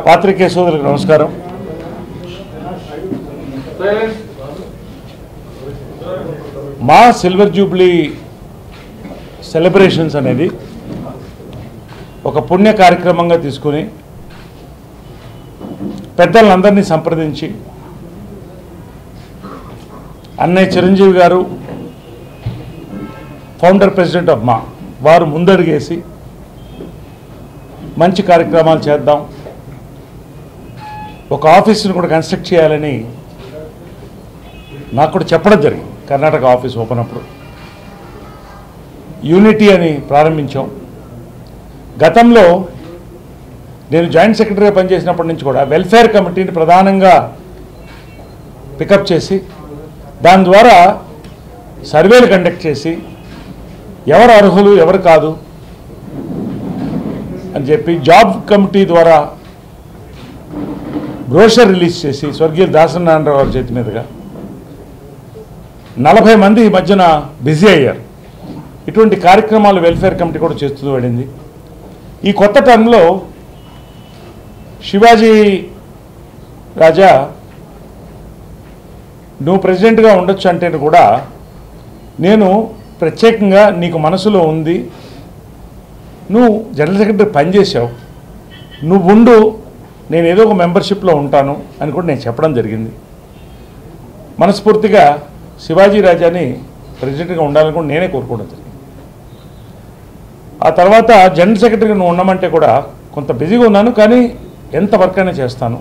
పాత్రికేయ సోదరులకు నమస్కారం. మా సిల్వర్ జూబ్లీ సెలబ్రేషన్స్ అనేది ఒక పుణ్య కార్యక్రమంగా తీసుకుని పెద్దలందరినీ సంప్రదించి అన్నయ్య చిరంజీవి గారు ఫౌండర్ ప్రెసిడెంట్ ఆఫ్ మా వారు ముందడుగేసి మంచి కార్యక్రమాలు చేద్దాం, ఒక ఆఫీస్ని కూడా కన్స్ట్రక్ట్ చేయాలని నాకు కూడా చెప్పడం జరిగింది. కర్ణాటక ఆఫీస్ ఓపెన్ అప్పుడు యూనిటీ అని ప్రారంభించాం. గతంలో నేను జాయింట్ సెక్రటరీగా పనిచేసినప్పటి నుంచి కూడా వెల్ఫేర్ కమిటీని ప్రధానంగా పికప్ చేసి దాని ద్వారా సర్వేలు కండక్ట్ చేసి ఎవరు అర్హులు ఎవరు కాదు అని చెప్పి జాబ్ కమిటీ ద్వారా బ్రోషర్ రిలీజ్ చేసి స్వర్గీయ దాసనారాయణరావు గారి చేతి మీదుగా 40 మంది ఈ మధ్యన బిజీ అయ్యారు. ఇటువంటి కార్యక్రమాలు వెల్ఫేర్ కమిటీ కూడా చేస్తూ పడింది. ఈ కొత్త టర్మ్లో శివాజీ రాజా నువ్వు ప్రెసిడెంట్గా ఉండొచ్చు అంటే కూడా నేను ప్రత్యేకంగా నీకు మనసులో ఉంది, నువ్వు జనరల్ సెక్రటరీ పనిచేసావు, నువ్వు ఉండు, నేను ఏదో ఒక మెంబర్షిప్లో ఉంటాను అని కూడా నేను చెప్పడం జరిగింది. మనస్ఫూర్తిగా శివాజీ రాజాని ప్రెసిడెంట్గా ఉండాలని కూడా నేనే కోరుకోవడం జరిగింది. ఆ తర్వాత జనరల్ సెక్రటరీగా నువ్వు ఉండమంటే కూడా కొంత బిజీగా ఉన్నాను, కానీ ఎంత వర్క్ అయినా చేస్తాను.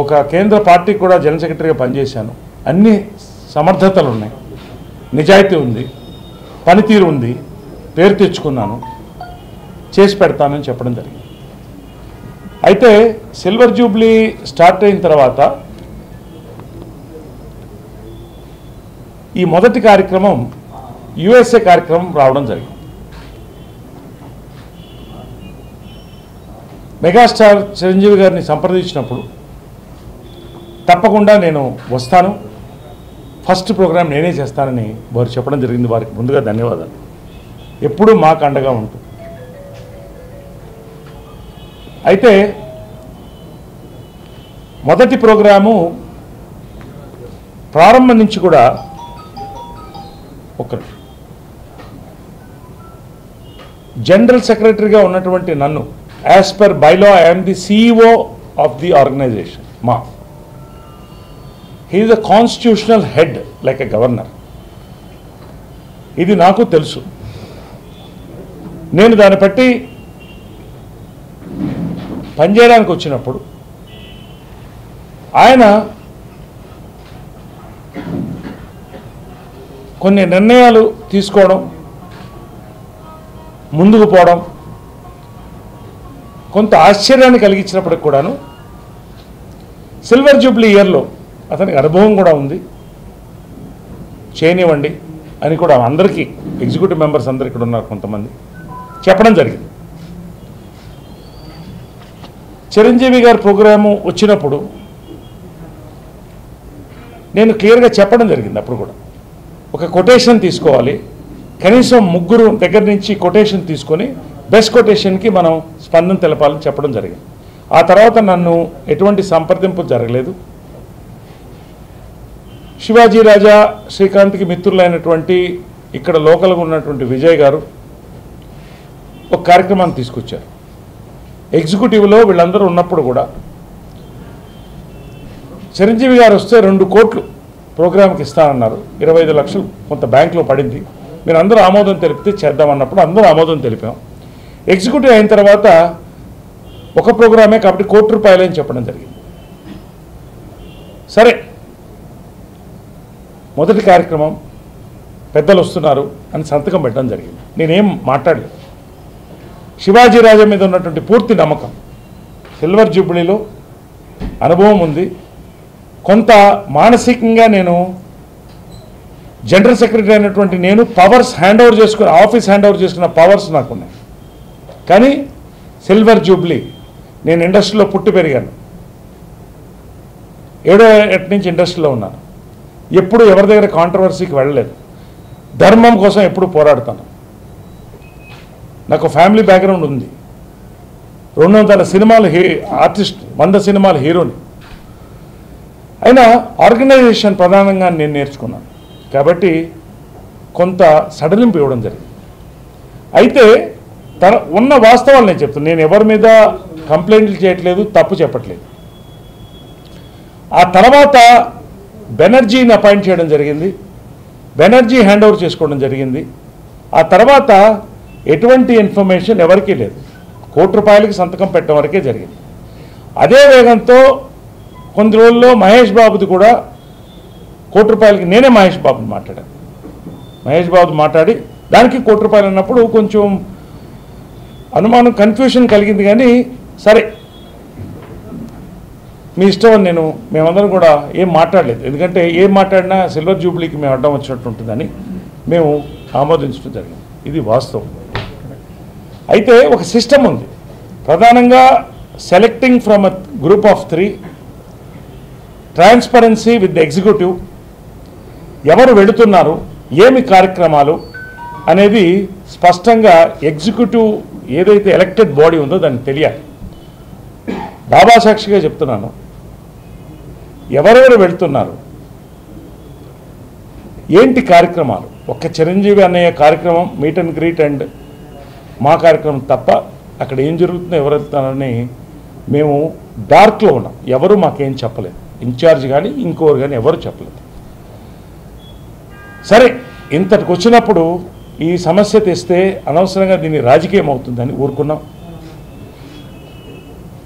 ఒక కేంద్ర పార్టీకి కూడా జనరల్ సెక్రటరీగా పనిచేశాను, అన్ని సమర్థతలు ఉన్నాయి, నిజాయితీ ఉంది, పనితీరు ఉంది, పేరు తెచ్చుకున్నాను, చేసి పెడతానని చెప్పడం జరిగింది. అయితే సిల్వర్ జూబ్లీ స్టార్ట్ అయిన తర్వాత ఈ మొదటి కార్యక్రమం యుఎస్ఏ కార్యక్రమం రావడం జరిగింది. మెగాస్టార్ చిరంజీవి గారిని సంప్రదించినప్పుడు తప్పకుండా నేను వస్తాను, ఫస్ట్ ప్రోగ్రాం నేనే చేస్తానని వారు చెప్పడం జరిగింది. వారికి ముందుగా ధన్యవాదాలు. ఎప్పుడూ మాకు అండగా ఉంటుంది. అయితే మొదటి ప్రోగ్రాము ప్రారంభం నుంచి కూడా ఒక జనరల్ సెక్రటరీగా ఉన్నటువంటి నన్ను as per bylaw I'm the CEO of the organisation. మా he is a constitutional head like a governor. ఇది నాకు తెలుసు. నేను దాన్ని బట్టి పనిచేయడానికి వచ్చినప్పుడు ఆయన కొన్ని నిర్ణయాలు తీసుకోవడం, ముందుకు పోవడం కొంత ఆశ్చర్యాన్ని కలిగించినప్పటికి కూడాను సిల్వర్ జూబ్లీ ఇయర్లో అతనికి అనుభవం కూడా ఉంది, చేయనివ్వండి అని కూడా అందరికీ ఎగ్జిక్యూటివ్ మెంబర్స్ అందరు ఇక్కడ ఉన్నారు కొంతమంది చెప్పడం జరిగింది. చిరంజీవి గారి ప్రోగ్రాము వచ్చినప్పుడు నేను క్లియర్గా చెప్పడం జరిగింది. అప్పుడు కూడా ఒక కొటేషన్ తీసుకోవాలి, కనీసం 3 దగ్గర నుంచి కొటేషన్ తీసుకొని బెస్ట్ కొటేషన్కి మనం స్పందన తెలపాలని చెప్పడం జరిగింది. ఆ తర్వాత నన్ను ఎటువంటి సంప్రదింపులు జరగలేదు. శివాజీ రాజా శ్రీకాంత్కి మిత్రులైనటువంటి ఇక్కడ లోకల్గా ఉన్నటువంటి విజయ్ గారు ఒక కార్యక్రమాన్ని తీసుకొచ్చారు. ఎగ్జిక్యూటివ్లో వీళ్ళందరూ ఉన్నప్పుడు కూడా చిరంజీవి గారు వస్తే 2 కోట్లు ప్రోగ్రామ్కి ఇస్తానన్నారు. 25 లక్షలు కొంత బ్యాంకులో పడింది. మీరు అందరూ ఆమోదం తెలిపితే చేద్దామన్నప్పుడు అందరూ ఆమోదం తెలిపాం. ఎగ్జిక్యూటివ్ అయిన తర్వాత ఒక ప్రోగ్రామే కాబట్టి ₹1 అని చెప్పడం జరిగింది. సరే, మొదటి కార్యక్రమం పెద్దలు వస్తున్నారు అని సంతకం పెట్టడం జరిగింది. నేనేం మాట్లాడలేదు. శివాజీ రాజా మీద ఉన్నటువంటి పూర్తి నమ్మకం, సిల్వర్ జూబ్లీలో అనుభవం ఉంది, కొంత మానసికంగా నేను జనరల్ సెక్రటరీ అయినటువంటి నేను పవర్స్ హ్యాండ్ ఓవర్ చేసుకుని ఆఫీస్ హ్యాండ్ ఓవర్ చేసుకున్న పవర్స్ నాకున్నాయి. కానీ సిల్వర్ జూబ్లీ నేను ఇండస్ట్రీలో పుట్టి పెరిగాను, 7వ ఏట నుంచి ఇండస్ట్రీలో ఉన్నాను. ఎప్పుడు ఎవరి దగ్గర కాంట్రవర్సీకి వెళ్ళలేదు. ధర్మం కోసం ఎప్పుడు పోరాడతాను. నాకు ఫ్యామిలీ బ్యాక్గ్రౌండ్ ఉంది. 200 సినిమాలు ఆర్టిస్ట్, 100 సినిమాలు హీరోని. అయినా ఆర్గనైజేషన్ ప్రధానంగా నేను నేర్చుకున్నాను కాబట్టి కొంత సడలింపు ఇవ్వడం జరిగింది. అయితే ఉన్న వాస్తవాలు నేను చెప్తాను. నేను ఎవరి మీద కంప్లైంట్లు చేయట్లేదు, తప్పు చెప్పట్లేదు. ఆ తర్వాత బెనర్జీని అపాయింట్ చేయడం జరిగింది, బెనర్జీ హ్యాండ్ ఓవర్ చేసుకోవడం జరిగింది. ఆ తర్వాత ఎటువంటి ఇన్ఫర్మేషన్ ఎవరికీ లేదు, ₹1,00,00,000 సంతకం పెట్టడం వరకే జరిగింది. అదే వేగంతో కొన్ని రోజుల్లో మహేష్ బాబుది కూడా ₹1,00,00,000 నేనే మహేష్ బాబుని మాట్లాడాను. మహేష్ బాబు మాట్లాడి దానికి ₹1,00,00,000 అన్నప్పుడు కొంచెం అనుమానం, కన్ఫ్యూషన్ కలిగింది. కానీ సరే మీ ఇష్టం అని మేమందరం కూడా ఏం మాట్లాడలేదు. ఎందుకంటే ఏం మాట్లాడినా సిల్వర్ జూబ్లీకి మేము అడ్డం వచ్చినట్టు ఉంటుందని మేము ఆమోదించడం జరిగింది. ఇది వాస్తవం. అయితే ఒక సిస్టమ్ ఉంది. ప్రధానంగా selecting from a group of 3, transparency with the executive, ఎవరు వెళుతున్నారు, ఏమి కార్యక్రమాలు అనేది స్పష్టంగా ఎగ్జిక్యూటివ్ ఏదైతే ఎలక్టెడ్ బాడీ ఉందో దానికి తెలియాలి. బాబా సాక్షిగా చెప్తున్నాను, ఎవరెవరు వెళ్తున్నారు, ఏంటి కార్యక్రమాలు. ఒక్క చిరంజీవి అన్నయ్య కార్యక్రమం, మీట్ అండ్ గ్రీట్ అండ్ మా కార్యక్రమం తప్ప అక్కడ ఏం జరుగుతుందో, ఎవరు వెళ్తున్నారని మేము డార్క్లో ఉన్నాం. ఎవరు మాకేం చెప్పలేదు, ఇన్ఛార్జ్ కానీ ఇంకోరు కానీ ఎవరు చెప్పలేదు. సరే ఇంతటికి వచ్చినప్పుడు ఈ సమస్య తెస్తే అనవసరంగా దీన్ని రాజకీయం అవుతుందని ఊరుకున్నాం.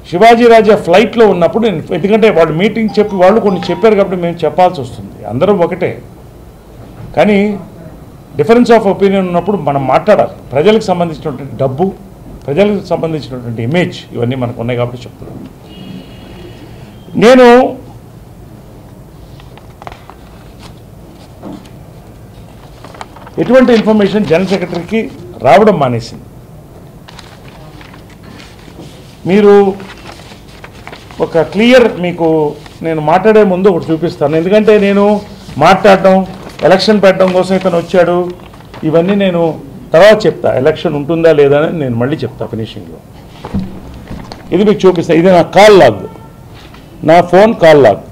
శివాజీ రాజా ఫ్లైట్లో ఉన్నప్పుడు ఎందుకంటే వాళ్ళు మీటింగ్ చెప్పి వాళ్ళు కొన్ని చెప్పారు కాబట్టి మేము చెప్పాల్సి వస్తుంది. అందరూ ఒకటే, కానీ డిఫరెన్స్ ఆఫ్ ఒపీనియన్ ఉన్నప్పుడు మనం మాట్లాడాలి. ప్రజలకు సంబంధించినటువంటి డబ్బు, ప్రజలకు సంబంధించినటువంటి ఇమేజ్ ఇవన్నీ మనకు ఉన్నాయి కాబట్టి చెప్తున్నాను. నేను ఎటువంటి ఇన్ఫర్మేషన్ జనరల్ సెక్రటరీకి రావడం మానేసింది. మీరు ఒక క్లియర్ మీకు నేను మాట్లాడే ముందు ఒకటి చూపిస్తాను. ఎందుకంటే నేను మాట్లాడడం, ఎలక్షన్ పెట్టడం కోసం ఇతను వచ్చాడు, ఇవన్నీ నేను తర్వాత చెప్తా. ఎలక్షన్ ఉంటుందా లేదా అని నేను మళ్ళీ చెప్తా ఫినిషింగ్లో. ఇది మీకు చూపిస్తాను. ఇది నా కాల్ లాగ్, నా phone call log.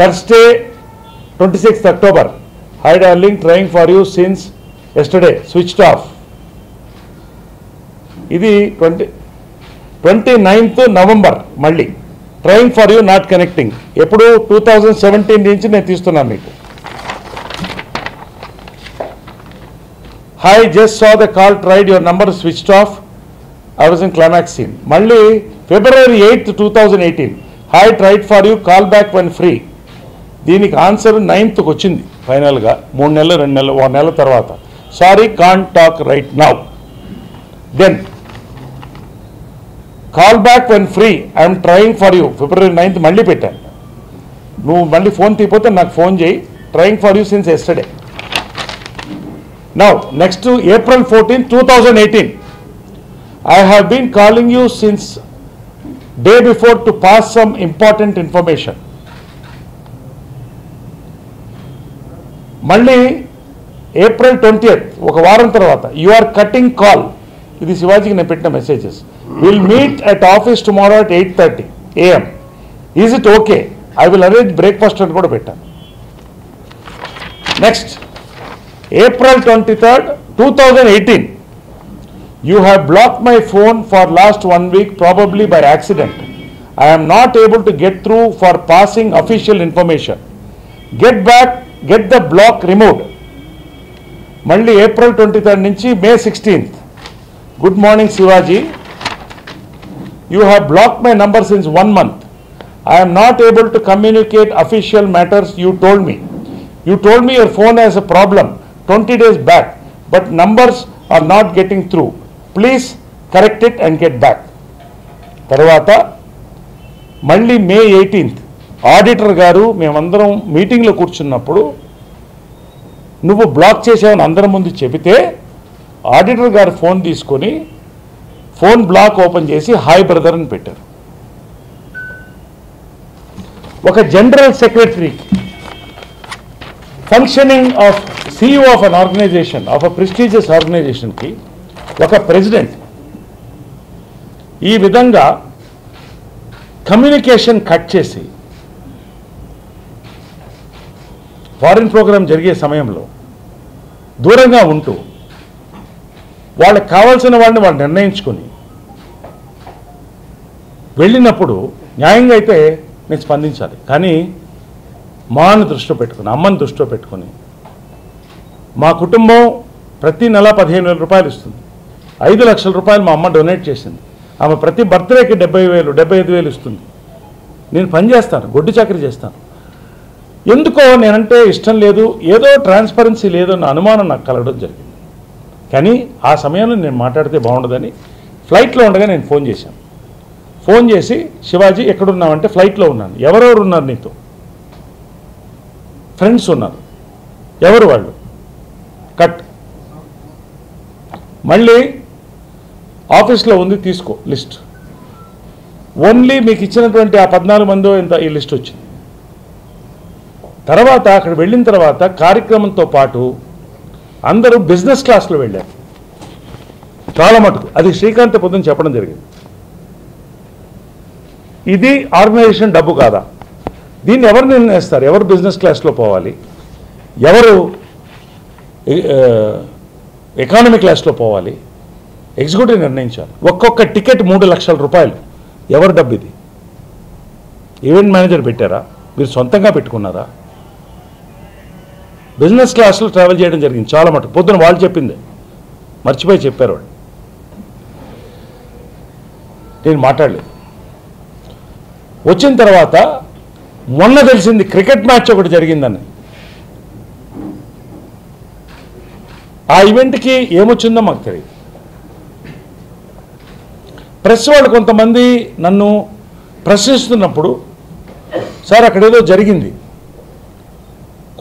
Thursday 26th October. Hi darling, trying for you since yesterday, switched off. ఇది 29th November మళ్ళీ trying for you not connecting. ఎప్పుడు 2017 నుంచి నేను తీస్తున్నాను మీకు. Hi, just saw the call, tried your number switched off, I was in climax scene. మళ్ళీ February 8th 2018. Hi, tried for you, call back when free. దీనికి answer 9th వచ్చింది ఫైనల్గా. 3 నెలలు 2 నెలలు 1 నెల తర్వాత. Sorry, can't talk right now. Then call back when free, I'm trying for you. February 9th మళ్ళీ పెట్టాను. నువ్వు మళ్ళీ ఫోన్ తీయపోతే నాకు ఫోన్ చేయి, trying for you since yesterday. Now next April 14th 2018. I have been calling you since day before to pass some important information. మళ్ళీ April 20th, ఒక వారం తర్వాత, యు ఆర్ కటింగ్ కాల్. ఇది శివాజీకి నేను పెట్టిన messages. Will meet at office tomorrow at 8:30 AM. Is it okay? I will arrange breakfast అని కూడా పెట్టాను. Next April 23rd 2018. You have blocked my phone for last 1 week, probably by accident. I am not able to get through for passing official information. Get the block removed. మళ్ళీ April 23rd నుంచి May 16th. Good morning Shivaji. You have blocked my number since 1 month. I am not able to communicate official matters. You told me your phone has a problem 20 days back, but numbers are not getting through. Please correct it and get back. తర్వాత మళ్ళీ May 18th. Auditor గారు మేమందరం మీటింగ్లో కూర్చున్నప్పుడు నువ్వు black చేసావని అందరం ముందు చెబితే ఆడిటర్ గారు ఫోన్ తీసుకొని ఫోన్ బ్లాక్ ఓపెన్ చేసి హాయ్ బ్రదర్ అని పెట్టారు. ఒక general secretary functioning of CEO of an organisation, of a prestigious ఆర్గనైజేషన్కి ఒక ప్రెసిడెంట్ ఈ విధంగా కమ్యూనికేషన్ కట్ చేసి ఫారిన్ ప్రోగ్రాం జరిగే సమయంలో దూరంగా ఉంటూ వాళ్ళకి కావాల్సిన వాడిని వాళ్ళు నిర్ణయించుకొని వెళ్ళినప్పుడు న్యాయంగా అయితే నేను స్పందించాలి. కానీ మాను దృష్టిలో పెట్టుకుని, అమ్మని దృష్టిలో పెట్టుకొని, మా కుటుంబం ప్రతి నెల 15,000 రూపాయలు ఇస్తుంది. 5 లక్షల రూపాయలు మా అమ్మ డొనేట్ చేసింది. ఆమె ప్రతి బర్త్డేకి 70,000 75,000 ఇస్తుంది. నేను పని చేస్తాను, గొడ్డు చాకరీ చేస్తాను. ఎందుకో నేనంటే ఇష్టం లేదు, ఏదో ట్రాన్స్పరెన్సీ లేదు అన్న అనుమానం నాకు కలగడం జరిగింది. కానీ ఆ సమయంలో నేను మాట్లాడితే బాగుండదని ఫ్లైట్లో ఉండగా నేను ఫోన్ చేశాను. ఫోన్ చేసి, శివాజీ ఎక్కడున్నావంటే ఫ్లైట్లో ఉన్నాను. ఎవరెవరు ఉన్నారు నీతో? ఫ్రెండ్స్ ఉన్నారు. ఎవరు వాళ్ళు? కట్. మళ్ళీ ఆఫీస్లో ఉంది, తీసుకో లిస్ట్. ఓన్లీ మీకు ఇచ్చినటువంటి ఆ 14 మందో ఇంత ఈ లిస్ట్ వచ్చింది. తర్వాత అక్కడ వెళ్ళిన తర్వాత కార్యక్రమంతో పాటు అందరూ బిజినెస్ క్లాస్లో వెళ్ళారు. చాలా మటుకు అది శ్రీకాంత్ పొద్దున చెప్పడం జరిగింది. ఇది ఆర్గనైజేషన్ డబ్బు కాదా? దీన్ని ఎవరు నిర్ణయిస్తారు? ఎవరు బిజినెస్ క్లాస్లో పోవాలి, ఎవరు ఎకానమీ క్లాస్లో పోవాలి? ఎగ్జిక్యూటివ్ నిర్ణయించాలి. ఒక్కొక్క టికెట్ 3 లక్షల రూపాయలు. ఎవరు డబ్బు ఇది? ఈవెంట్ మేనేజర్ పెట్టారా? మీరు సొంతంగా పెట్టుకున్నారా? బిజినెస్ క్లాస్లో ట్రావెల్ చేయడం జరిగింది చాలా మటుకు. పొద్దున వాళ్ళు చెప్పింది మర్చిపోయి చెప్పారు వాళ్ళు. నేను మాట్లాడలేదు. వచ్చిన తర్వాత మొన్న తెలిసింది క్రికెట్ మ్యాచ్ ఒకటి జరిగిందని. ఆ ఈవెంట్కి ఏమొచ్చిందో మాకు తెలియదు. ప్రెస్ వాళ్ళు కొంతమంది నన్ను ప్రశ్నిస్తున్నప్పుడు, సార్ అక్కడ ఏదో జరిగింది,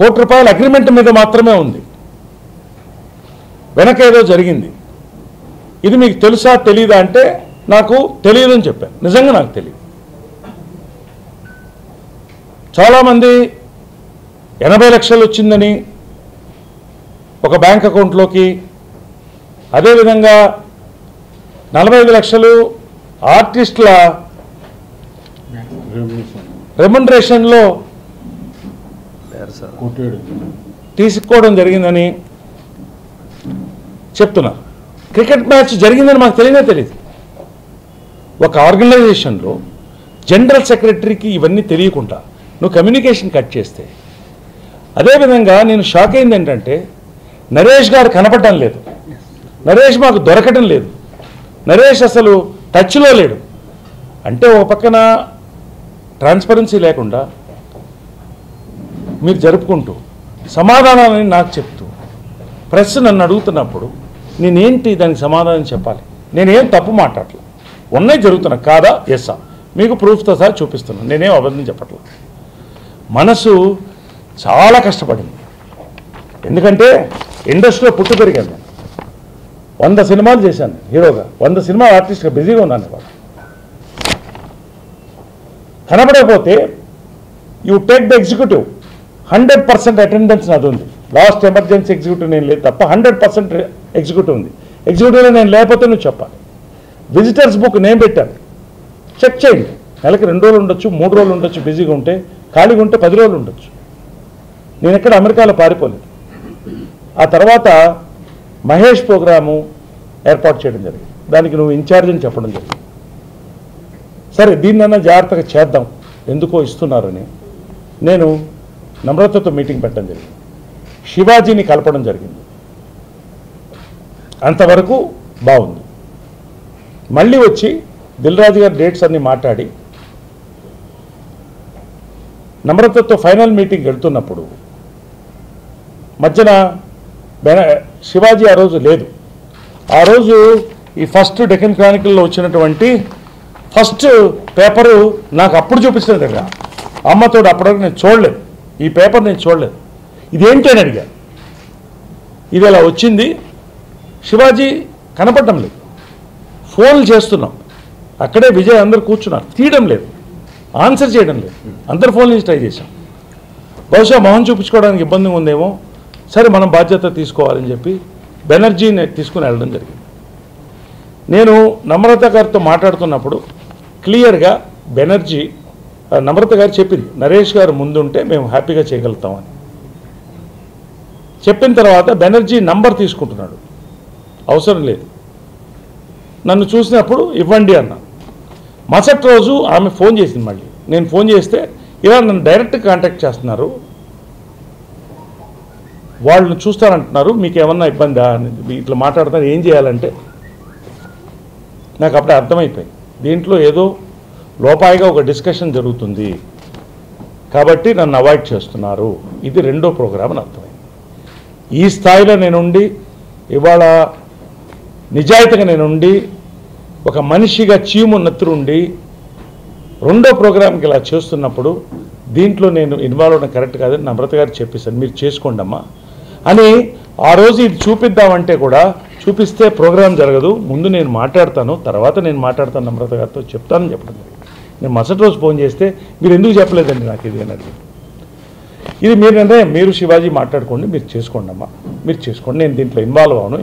₹1 కోటి అగ్రిమెంట్ మీద మాత్రమే ఉంది, వెనక ఏదో జరిగింది, ఇది మీకు తెలుసా తెలీదా అంటే నాకు తెలియదు అని చెప్పాను. నిజంగా నాకు తెలియదు. చాలామంది 80 లక్షలు వచ్చిందని ఒక బ్యాంక్ అకౌంట్లోకి, అదేవిధంగా 45 లక్షలు ఆర్టిస్టుల రెమ్యునరేషన్లో తీసుకోవడం జరిగిందని చెప్తున్నారు. క్రికెట్ మ్యాచ్ జరిగిందని మాకు తెలియదు. ఒక ఆర్గనైజేషన్లో జనరల్ సెక్రటరీకి ఇవన్నీ తెలియకుండా నువ్వు కమ్యూనికేషన్ కట్ చేస్తే, అదేవిధంగా నేను షాక్ అయింది ఏంటంటే నరేష్ గారు కనపడటం లేదు, నరేష్ మాకు దొరకటం లేదు, నరేష్ అసలు టచ్లో లేడు. అంటే ఒక పక్కన ట్రాన్స్పరెన్సీ లేకుండా మీరు జరుపుకుంటూ సమాధానాలని నాకు చెప్తూ ప్రెస్ నన్ను అడుగుతున్నప్పుడు నేనేంటి దానికి సమాధానం చెప్పాలి? నేనేం తప్పు మాట్లాడలేదు, ఉన్నాయి జరుగుతున్నా కాదా? ఎస్సా, మీకు ప్రూఫ్తో సహా చూపిస్తున్నాను, నేనేం అబద్ధం చెప్పట్లేదు. మనసు చాలా కష్టపడింది. ఎందుకంటే ఇండస్ట్రీలో పుట్టి పెరిగాను. 100 సినిమాలు చేశాను హీరోగా, 100 సినిమా ఆర్టిస్ట్గా బిజీగా ఉన్నాను. ఇవాళ కనపడకపోతే you take the executive, 100% attendance నాది ఉంది. లాస్ట్ ఎమర్జెన్సీ ఎగ్జిక్యూటివ్ నేను లేదు తప్ప 100% ఎగ్జిక్యూటివ్ ఉంది. ఎగ్జిక్యూటివ్లో నేను లేకపోతే నువ్వు చెప్పాలి. విజిటర్స్ బుక్ నేను పెట్టాను, చెక్ చేయండి. నెలకి 2 రోజులు ఉండొచ్చు, 3 రోజులు ఉండొచ్చు, బిజీగా ఉంటే. ఖాళీగా ఉంటే 10 రోజులు ఉండొచ్చు. నేను ఎక్కడ అమెరికాలో పారిపోలేదు. ఆ తర్వాత మహేష్ ప్రోగ్రాము ఏర్పాటు చేయడం జరిగింది. దానికి నువ్వు ఇన్ఛార్జ్ అని చెప్పడం జరిగింది. సరే దీన్నన్నా జాగ్రత్తగా చేద్దాం, ఎందుకో ఇస్తున్నారని నేను నమ్రతతో మీటింగ్ పెట్టడం జరిగింది. శివాజీని కలపడం జరిగింది. అంతవరకు బాగుంది. మళ్ళీ వచ్చి దిల్ రాజు గారి డేట్స్ అన్నీ మాట్లాడి నమ్రతతో ఫైనల్ మీటింగ్ వెళ్తున్నప్పుడు మధ్యన శివాజీ ఆ రోజు లేదు. ఆ రోజు ఈ ఫస్ట్ డెక్కన్ క్రానికల్లో వచ్చినటువంటి ఫస్ట్ పేపరు నాకు అప్పుడు చూపించిన దగ్గర అమ్మతో అప్పటివరకు నేను చూడలేదు. ఈ పేపర్ నేను చూడలేదు. ఇదేంటి అని అడిగాను. ఇది ఇలా వచ్చింది, శివాజీ కనపడటం లేదు. ఫోన్లు చేస్తున్నాం, అక్కడే విజయ్ అందరు కూర్చున్నారు, తీయడం లేదు, ఆన్సర్ చేయడం లేదు. అందరు ఫోన్ నుంచి ట్రై చేశాం. బహుశా మొహం చూపించుకోవడానికి ఇబ్బందిగా ఉందేమో, సరే మనం బాధ్యత తీసుకోవాలని చెప్పి బెనర్జీని తీసుకుని వెళ్ళడం జరిగింది. నేను నమ్రత గారితో మాట్లాడుతున్నప్పుడు క్లియర్గా బెనర్జీ నమ్రత గారు చెప్పింది, నరేష్ గారు ముందుంటే మేము హ్యాపీగా చేయగలుగుతామని చెప్పిన తర్వాత బెనర్జీ నంబర్ తీసుకుంటున్నాడు. అవసరం లేదు, నన్ను చూసినప్పుడు ఇవ్వండి అన్న. మరుసటి రోజు ఆమె ఫోన్ చేసింది. మళ్ళీ నేను ఫోన్ చేస్తే ఇలా నన్ను డైరెక్ట్ కాంటాక్ట్ చేస్తున్నారు, వాళ్ళని చూస్తానంటున్నారు, మీకు ఏమన్నా ఇబ్బందా అని ఇట్లా మాట్లాడుతున్నారు, ఏం చేయాలంటే నాకు అప్పుడే అర్థమైపోయింది దీంట్లో ఏదో లోపాయిగా ఒక డిస్కషన్ జరుగుతుంది కాబట్టి నన్ను అవాయిడ్ చేస్తున్నారు. ఇది రెండో ప్రోగ్రామ్ అని అర్థమైంది. ఈ స్థాయిలో నేనుండి ఇవాళ నిజాయితీగా నేనుండి ఒక మనిషిగా చీమున్నత్తుండి రెండో ప్రోగ్రాంకి ఇలా చేస్తున్నప్పుడు దీంట్లో నేను ఇన్వాల్వ్ అవ్వడం కరెక్ట్ కాదని నమ్రత గారు చెప్పేశాను. మీరు చేసుకోండి అమ్మా అని ఆ రోజు ఇది చూపిద్దామంటే కూడా చూపిస్తే ప్రోగ్రాం జరగదు, ముందు నేను మాట్లాడతాను, తర్వాత నేను మాట్లాడతాను నమ్రత గారితో చెప్తానని చెప్పడం జరిగింది. నేను మరుసటి రోజు ఫోన్ చేస్తే మీరు ఎందుకు చెప్పలేదండి నాకు ఇది అని అడిగింది. ఇది మీరు శివాజీ మాట్లాడుకోండి, మీరు చేసుకోండి అమ్మా, మీరు చేసుకోండి, నేను దీంట్లో ఇన్వాల్వ్ అవను.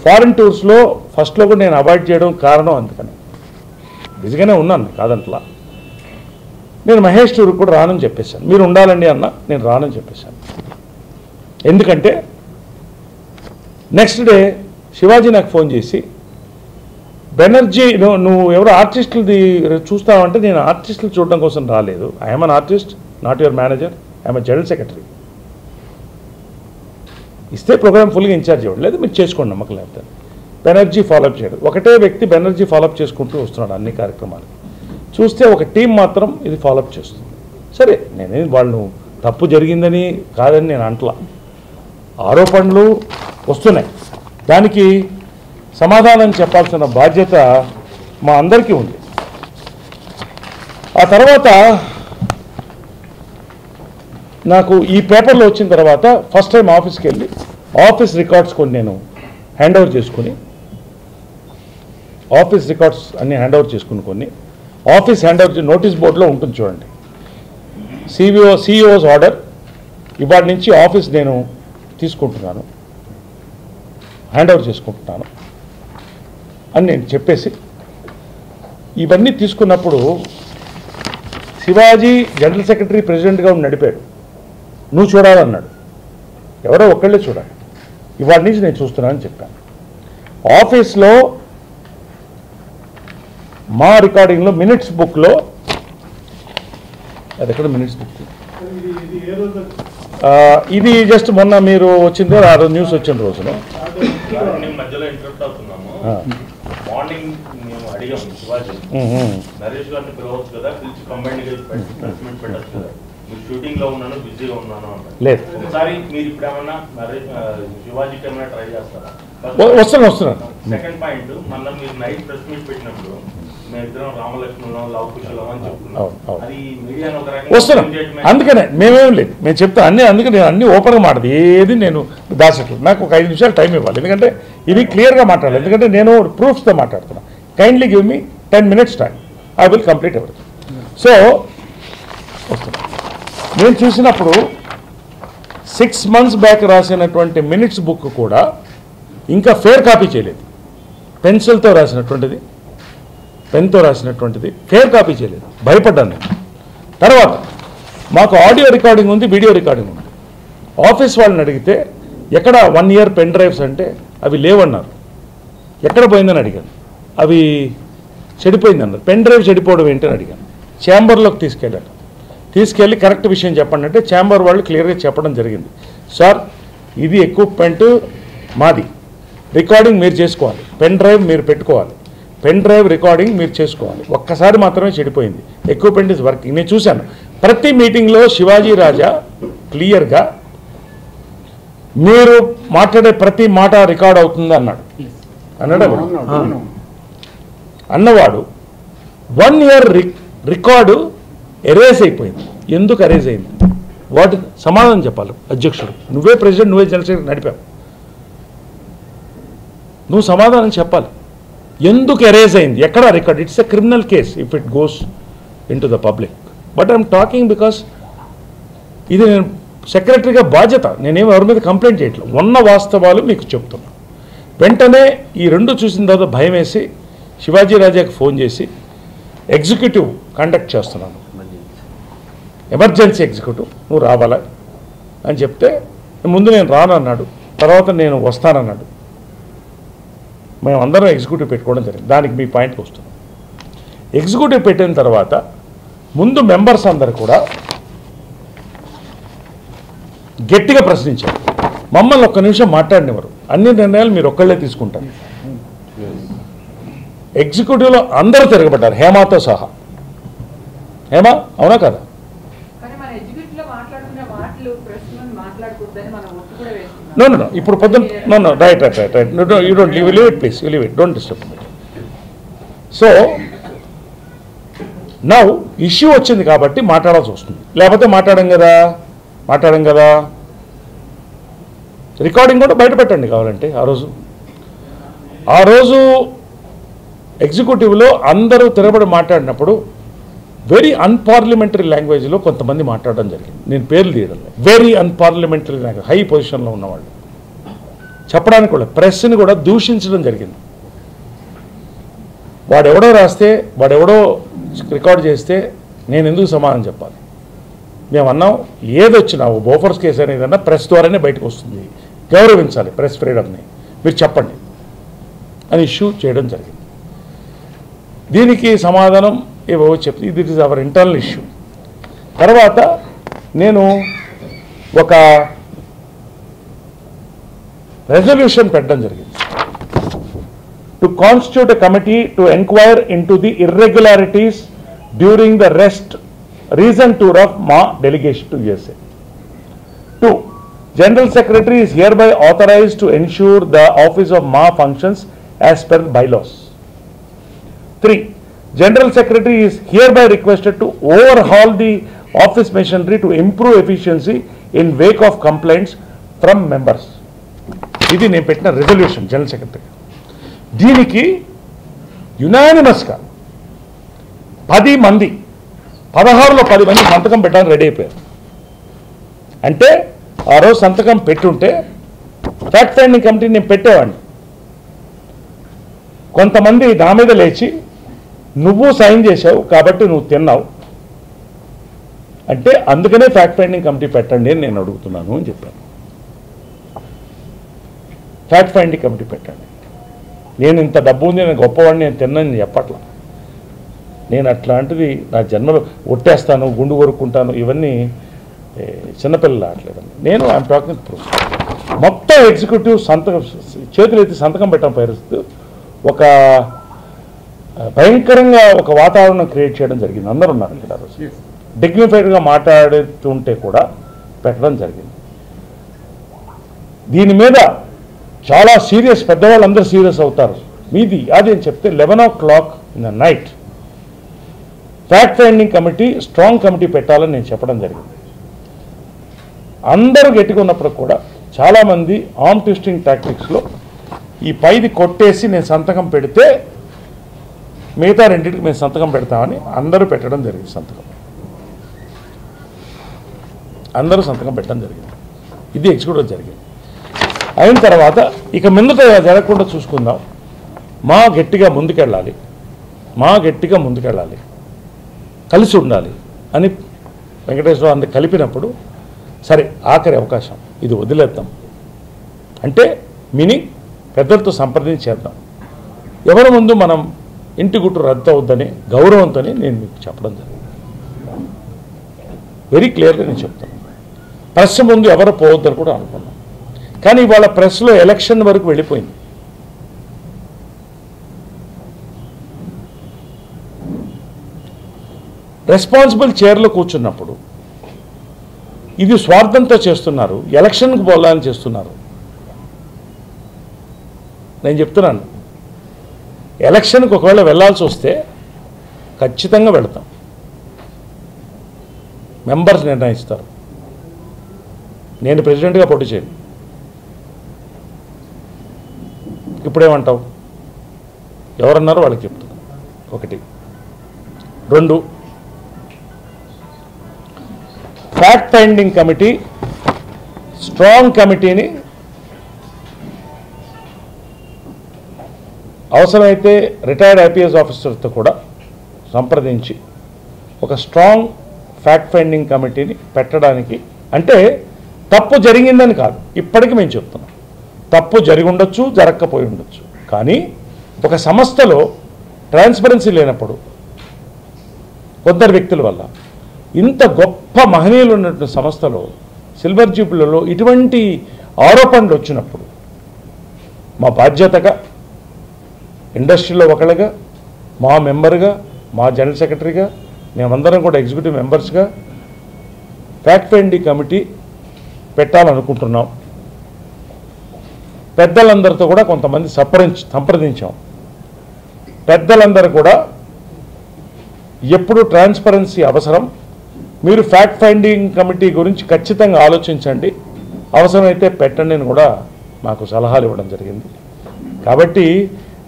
ఫారిన్ టూర్స్లో ఫస్ట్లో కూడా నేను అవాయిడ్ చేయడం కారణం అందుకని, బిజీగానే ఉన్నాను కాదంట్లా. నేను మహేష్ టూర్కి కూడా రానని చెప్పేశాను. మీరు ఉండాలండి అన్న, నేను రానని చెప్పేశాను. ఎందుకంటే నెక్స్ట్ డే శివాజీ నాకు ఫోన్ చేసి, బెనర్జీ నువ్వు ఎవరో ఆర్టిస్టులది చూస్తావంటే, నేను ఆర్టిస్టులు చూడడం కోసం రాలేదు, I'm an artist, not your manager, I'm a general secretary. ఇస్తే ప్రోగ్రామ్ ఫుల్గా ఇన్ఛార్జ్ ఇవ్వండి, లేదు మీరు చేసుకోండి నమ్మకం లేకపోతే. బెనర్జీ ఫాలోఅప్ చేయడం, ఒకటే వ్యక్తి బెనర్జీ ఫాలోఅప్ చేసుకుంటూ వస్తున్నాడు అన్ని కార్యక్రమాలు. చూస్తే ఒక టీం మాత్రం ఇది ఫాలోఅప్ చేస్తుంది. సరే, నేనే వాళ్ళు తప్పు జరిగిందని కాదని నేను అంటలా, ఆరోపణలు వస్తున్నాయి, దానికి సమాధానం చెప్పాల్సిన బాధ్యత మా అందరికీ ఉంది. ఆ తర్వాత నాకు ఈ పేపర్లో వచ్చిన తర్వాత ఫస్ట్ టైం ఆఫీస్కి వెళ్ళి ఆఫీస్ రికార్డ్స్ కొన్ని నేను హ్యాండ్ ఓవర్ చేసుకుని, ఆఫీస్ రికార్డ్స్ అన్నీ హ్యాండ్ ఓవర్ చేసుకుని కొన్ని ఆఫీస్ హ్యాండ్ ఓవర్ నోటీస్ బోర్డులో ఉంటుంది చూడండి, సిఇఓస్ ఆర్డర్, ఇవాటి నుంచి ఆఫీస్ నేను తీసుకుంటున్నాను, హ్యాండ్ ఓవర్ చేసుకుంటున్నాను అని నేను చెప్పేసి ఇవన్నీ తీసుకున్నప్పుడు శివాజీ జనరల్ సెక్రటరీ ప్రెసిడెంట్గా నడిపాడు, నువ్వు చూడాలన్నాడు, ఎవరో ఒక్కళ్ళే చూడాలి, ఇవాటి నుంచి నేను చూస్తున్నానని చెప్పాను. ఆఫీస్లో మా రికార్డింగ్లో మినిట్స్ బుక్లో, అది ఎక్కడ మినిట్స్ బుక్, ఇది జస్ట్ మొన్న మీరు వచ్చిందో ఆ రోజు న్యూస్ వచ్చిన రోజున మధ్యలో ఇంటరప్ట్ అవుతున్నాము. మార్నింగ్ మేము అడిగాము శివాజీ, నరేష్ గారిని పిలవచ్చు కదా, పిలిచి కంబైన్డ్ పెట్టచ్చు కదా, మీరు షూటింగ్ లో ఉన్నాను, బిజీగా ఉన్నాను అన్నారు. లేదు, ఒకసారి మీరు ఇప్పుడు ఏమన్నా శివాజీకి ఏమైనా ట్రై చేస్తారా? వస్తున్నాను. సెకండ్ పాయింట్, మొన్న మీరు నైట్ ప్రెస్ మీట్ పెట్టినప్పుడు మేమిద్దరం రామలక్ష్మణం లవ్ కుశలం అని చెప్తున్నాం, అది మీడియాను ఒక రకంగా వస్తున్నాం. అందుకనే మేమేం లేదు, మేము చెప్తాను అన్నీ, అందుకే నేను అన్ని ఓపెన్గా మాట్లాడదు, ఏది నేను దాచట్లేదు. నాకు ఒక 5 నిమిషాలు టైం ఇవ్వాలి, ఎందుకంటే ఇది క్లియర్గా మాట్లాడాలి, ఎందుకంటే నేను ప్రూఫ్స్తో మాట్లాడుతున్నాను. Kindly give me 10 minutes time, I will complete everything. So వస్తున్నా, నేను చూసినప్పుడు 6 months బ్యాక్ రాసినటువంటి మినిట్స్ బుక్ కూడా ఇంకా ఫేర్ కాపీ చేయలేదు, పెన్సిల్తో రాసినటువంటిది, పెన్తో రాసినటువంటిది ఫేర్ కాపీ చేయలేదు, భయపడ్డాను నేను. తర్వాత మాకు ఆడియో రికార్డింగ్ ఉంది, వీడియో రికార్డింగ్ ఉంది. ఆఫీస్ వాళ్ళని అడిగితే ఎక్కడ 1 year పెన్ డ్రైవ్స్ అంటే అవి లేవన్నారు, ఎక్కడ పోయిందని అడిగాను, అవి చెడిపోయిందన్నారు. పెన్ డ్రైవ్ చెడిపోవడం ఏంటని అడిగాను. ఛాంబర్లోకి తీసుకెళ్ళి కరెక్ట్ విషయం చెప్పండి అంటే ఛాంబర్ వాళ్ళు క్లియర్గా చెప్పడం జరిగింది, సార్ ఇది ఎక్విప్మెంట్ మాది, రికార్డింగ్ మీరు చేసుకోవాలి, పెన్ డ్రైవ్ మీరు పెట్టుకోవాలి, పెన్ డ్రైవ్ రికార్డింగ్ మీరు చేసుకోవాలి, ఒక్కసారి మాత్రమే చెడిపోయింది, ఎక్విప్మెంట్ ఇస్ వర్కింగ్. నేను చూశాను ప్రతి మీటింగ్లో శివాజీ రాజా క్లియర్గా మీరు మాట్లాడే ప్రతి మాట రికార్డ్ అవుతుంది అన్నాడు. అన్నవాడు 1 year రికార్డు ఎరేజ్ అయిపోయింది. ఎందుకు ఎరేజ్ అయింది? వాటి సమాధానం చెప్పాలి అధ్యక్షుడు. నువ్వే ప్రెసిడెంట్, నువ్వే జనరల్ సెక్రటరీ నడిపావు, నువ్వు సమాధానం చెప్పాలి. ఎందుకు ఎరేజ్ అయింది, ఎక్కడ record? It's a criminal case if it goes in to the public. But I'm talking because ఇది నేను సెక్రటరీగా బాధ్యత, నేనేం ఎవరి మీద కంప్లైంట్ చేయట్లేదు, ఉన్న వాస్తవాలు మీకు చెప్తున్నా. వెంటనే ఈ రెండు చూసిన తర్వాత భయం వేసి శివాజీ రాజాకి ఫోన్ చేసి ఎగ్జిక్యూటివ్ కండక్ట్ చేస్తున్నాను, ఎమర్జెన్సీ ఎగ్జిక్యూటివ్, నువ్వు రావాలా అని చెప్తే ముందు నేను రాను అన్నాడు, తర్వాత నేను వస్తానన్నాడు. మేమందరం ఎగ్జిక్యూటివ్ పెట్టుకోవడం జరిగింది. దానికి మీ పాయింట్కి వస్తున్నాం. ఎగ్జిక్యూటివ్ పెట్టిన తర్వాత ముందు మెంబర్స్ అందరు కూడా గట్టిగా ప్రశ్నించారు. మమ్మల్ని ఒక్క నిమిషం మాట్లాడినవారు. అన్ని నిర్ణయాలు మీరు ఒక్కళ్ళే తీసుకుంటారు. ఎగ్జిక్యూటివ్లో అందరూ తిరగబడ్డారు, హేమాతో సహా. హేమా అవునా కదా? నో నో ఇప్పుడు పొద్దున్న no no right right right right you don't leave it please, you leave it, don't disturb. So now issue వచ్చింది కాబట్టి మాట్లాడాల్సి వస్తుంది, లేకపోతే మాట్లాడం కదా. రికార్డింగ్ కూడా బయట పెట్టండి కావాలంటే. ఆ రోజు ఎగ్జిక్యూటివ్లో అందరూ తిరగబడి మాట్లాడినప్పుడు వెరీ అన్పార్లమెంటరీ లాంగ్వేజ్లో కొంతమంది మాట్లాడడం జరిగింది. నేను పేర్లు తీయడం లేదు. వెరీ అన్పార్లమెంటరీ లాంగ్వేజ్, హై పొజిషన్లో ఉన్నవాళ్ళు చెప్పడానికి కూడా ప్రెస్ని కూడా దూషించడం జరిగింది. వాడెవడో రాస్తే, వాడెవడో రికార్డ్ చేస్తే నేను ఎందుకు సమాధానం చెప్పాలి? మేము అన్నాం, ఏదొచ్చినా బోఫర్స్ కేసు అనేదన్నా ప్రెస్ ద్వారానే బయటకు వస్తుంది, గౌరవించాలి ప్రెస్ ఫ్రీడమ్ని, మీరు చెప్పండి అని ఇష్యూ చేయడం జరిగింది. దీనికి సమాధానం ఏవో చెప్తే ఇది ఇస్ అవర్ ఇంటర్నల్ ఇష్యూ. తర్వాత నేను ఒక రెజల్యూషన్ పెట్టడం జరిగింది, to constitute a committee to enquire into the irregularities during the recent tour of Ma delegation to USA. 2. General Secretary is hereby authorized to ensure the office of Ma functions as per the bylaws. 3. General Secretary is hereby requested to overhaul the office machinery to improve efficiency in wake of complaints from members. ఇది నేను పెట్టిన resolution general secretary. దీనికి యునానిమస్గా 10 మంది 16లో 10 మంది సంతకం పెట్టడానికి ready అయిపోయారు. అంటే ఆ రోజు సంతకం పెట్టుంటే ఫ్యాక్ట్ ఫైండింగ్ కమిటీ నేను పెట్టేవాడిని. కొంతమంది నా మీద లేచి నువ్వు సైన్ చేశావు కాబట్టి నువ్వు తిన్నావు అంటే అందుకనే ఫ్యాక్ట్ ఫైండింగ్ కమిటీ పెట్టండి అని నేను అడుగుతున్నాను అని చెప్పాను. ఫ్యాక్ట్ ఫైండింగ్ కమిటీ పెట్టండి. నేను ఇంత డబ్బు ఉంది, నేను గొప్పవాడిని, నేను తిన్నాను చెప్పట్లా. నేను అట్లాంటిది నా జన్మలో ఒట్టేస్తాను, గుండు కొరుక్కుంటాను, ఇవన్నీ చిన్నపిల్లలు ఆడలేదండి. నేను ఐఎమ్ టాకింగ్ ప్రూఫ్. మొత్తం ఎగ్జిక్యూటివ్ సంతకం చేతులు ఎత్తి సంతకం పెట్టడం పరిస్థితి ఒక భయంకరంగా ఒక వాతావరణం క్రియేట్ చేయడం జరిగింది. అందరూ ఉన్నారు ఇక్కడ ఆ రోజు. డిగ్నిఫైడ్గా మాట్లాడుతుంటే కూడా పెట్టడం జరిగింది. దీని మీద చాలా సీరియస్, పెద్దవాళ్ళందరూ సీరియస్ అవుతారు మీది అది అని చెప్తే 11 o'clock in the night fact finding committee strong committee పెట్టాలని నేను చెప్పడం జరిగింది. అందరూ గట్టిగా ఉన్నప్పుడు కూడా చాలామంది ఆర్మ్ ట్విస్టింగ్ టాక్టిక్స్లో ఈ పైది కొట్టేసి నేను సంతకం పెడితే మిగతా రెండింటికి మేము సంతకం పెడతామని అందరూ పెట్టడం జరిగింది. అందరూ సంతకం పెట్టడం జరిగింది. ఇది ఎగ్జిక్యూటివ్ జరిగింది. అయిన తర్వాత ఇక ముందుట జరగకుండా చూసుకుందాం, మా గట్టిగా ముందుకెళ్ళాలి, కలిసి ఉండాలి అని వెంకటేశ్వరరావు అందరు కలిపినప్పుడు సరే ఆఖరి అవకాశం ఇది వదిలేద్దాం అంటే మీనింగ్ పెద్దలతో సంప్రదించేద్దాం, ఎవరి ముందు మనం ఇంటి గుట్టు రద్దు అవుద్దని గౌరవంతో నేను మీకు చెప్పడం జరిగింది. వెరీ క్లియర్గా నేను చెప్తాను. ప్రెస్ ముందు ఎవరు పోవద్దని కూడా అనుకున్నాం. కానీ ఇవాళ ప్రెస్లో ఎలక్షన్ వరకు వెళ్ళిపోయింది. రెస్పాన్సిబుల్ చైర్లో కూర్చున్నప్పుడు ఇది స్వార్థంతో చేస్తున్నారు, ఎలక్షన్కి పోవాలని చేస్తున్నారు. నేను చెప్తున్నాను, ఎలక్షన్కి ఒకవేళ వెళ్ళాల్సి వస్తే ఖచ్చితంగా వెళతాం, మెంబర్స్ నిర్ణయిస్తారు. నేను ప్రెసిడెంట్గా పోటీ చేయను. ఇప్పుడేమంటావు? ఎవరన్నారో వాళ్ళకి చెప్తాను. 1. 2, ఫ్యాక్ట్ ఫైండింగ్ కమిటీ స్ట్రాంగ్ కమిటీని అవసరమైతే రిటైర్డ్ ఐపీఎస్ ఆఫీసర్తో కూడా సంప్రదించి ఒక స్ట్రాంగ్ ఫ్యాక్ట్ ఫైండింగ్ కమిటీని పెట్టడానికి, అంటే తప్పు జరిగిందని కాదు, ఇప్పటికీ మేము చెప్తున్నాం తప్పు జరిగి ఉండొచ్చు, జరగకపోయి ఉండొచ్చు, కానీ ఒక సంస్థలో ట్రాన్స్పరెన్సీ లేనప్పుడు కొందరు వ్యక్తుల వల్ల ఇంత గొప్ప మహనీయులు ఉన్నటువంటి సంస్థలో సిల్వర్ జూబ్లీలో ఇటువంటి ఆరోపణలు వచ్చినప్పుడు మా బాధ్యతగా ఇండస్ట్రీలో ఒకళ్ళగా, మా మెంబర్గా, మా జనరల్ సెక్రటరీగా, మేమందరం కూడా ఎగ్జిక్యూటివ్ మెంబర్స్గా ఫ్యాక్ట్ ఫైండింగ్ కమిటీ పెట్టాలనుకుంటున్నాం. పెద్దలందరితో కూడా కొంతమంది సంప్రదించాం. పెద్దలందరూ కూడా ఎప్పుడు ట్రాన్స్పరెన్సీ అవసరం, మీరు ఫ్యాక్ట్ ఫైండింగ్ కమిటీ గురించి ఖచ్చితంగా ఆలోచించండి, అవసరమైతే పెట్టండి అని కూడా మాకు సలహాలు ఇవ్వడం జరిగింది. కాబట్టి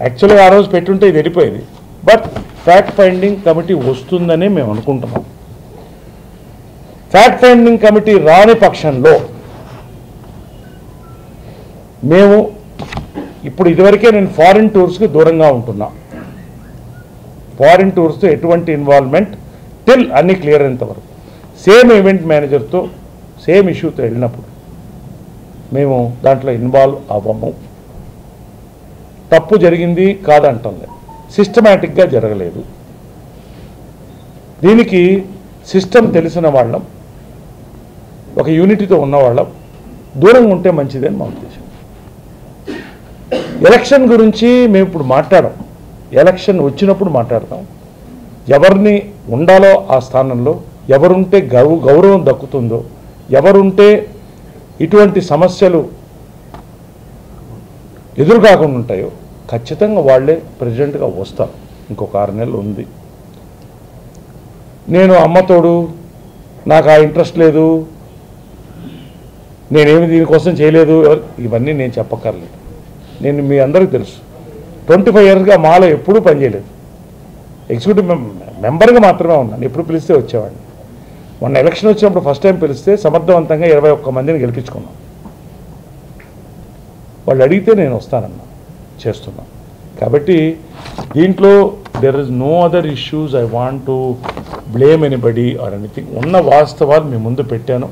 యాక్చువల్గా ఆ రోజు పెట్టుంటే ఇది వెళ్ళిపోయేది. బట్ ఫ్యాక్ట్ ఫైండింగ్ కమిటీ వస్తుందని మేము అనుకుంటున్నాం. ఫ్యాక్ట్ ఫైండింగ్ కమిటీ రాని పక్షంలో మేము ఇప్పుడు ఇదివరకే నేను ఫారిన్ టూర్స్కి దూరంగా ఉంటున్నా. ఫారిన్ టూర్స్తో ఎటువంటి ఇన్వాల్వ్మెంట్ టిల్ అన్నీ క్లియర్ అయినంతవరకు, సేమ్ ఈవెంట్ మేనేజర్తో సేమ్ ఇష్యూతో వెళ్ళినప్పుడు మేము దాంట్లో ఇన్వాల్వ్ అవ్వము. తప్పు జరిగింది కాదంటాం లేదు, సిస్టమేటిక్గా జరగలేదు. దీనికి సిస్టమ్ తెలిసిన వాళ్ళం, ఒక యూనిటీతో ఉన్నవాళ్ళం దూరంగా ఉంటే మంచిదని మా ఉద్దేశం. ఎలక్షన్ గురించి మేము ఇప్పుడు మాట్లాడాం, ఎలక్షన్ వచ్చినప్పుడు మాట్లాడతాం. ఎవరిని ఉండాలో ఆ స్థానంలో, ఎవరుంటే గౌరవం దక్కుతుందో, ఎవరుంటే ఇటువంటి సమస్యలు ఎదురు కాకుండా ఉంటాయో ఖచ్చితంగా వాళ్ళే ప్రెసిడెంట్గా వస్తారు. ఇంకొక 6 నెలలు ఉంది. నేను అమ్మతోడు, నాకు ఆ ఇంట్రెస్ట్ లేదు, నేనేమి దీనికోసం చేయలేదు, ఇవన్నీ నేను చెప్పక్కర్లేదు. నేను మీ అందరికీ తెలుసు, 25 ఇయర్స్గా మాలో ఎప్పుడూ పనిచేయలేదు. ఎగ్జిక్యూటివ్ మెంబర్గా మాత్రమే ఉన్నాను, ఎప్పుడు పిలిస్తే వచ్చేవాడిని. మొన్న ఎలక్షన్ వచ్చినప్పుడు ఫస్ట్ టైం పిలిస్తే సమర్థవంతంగా 21 మందిని గెలిపించుకున్నాం. వాళ్ళు అడిగితే నేను వస్తానన్నా, చేస్తున్నాను. కాబట్టి దీంట్లో there is no other issues I want to blame anybody or anything. ఉన్న వాస్తవాలు మీ ముందు పెట్టాను.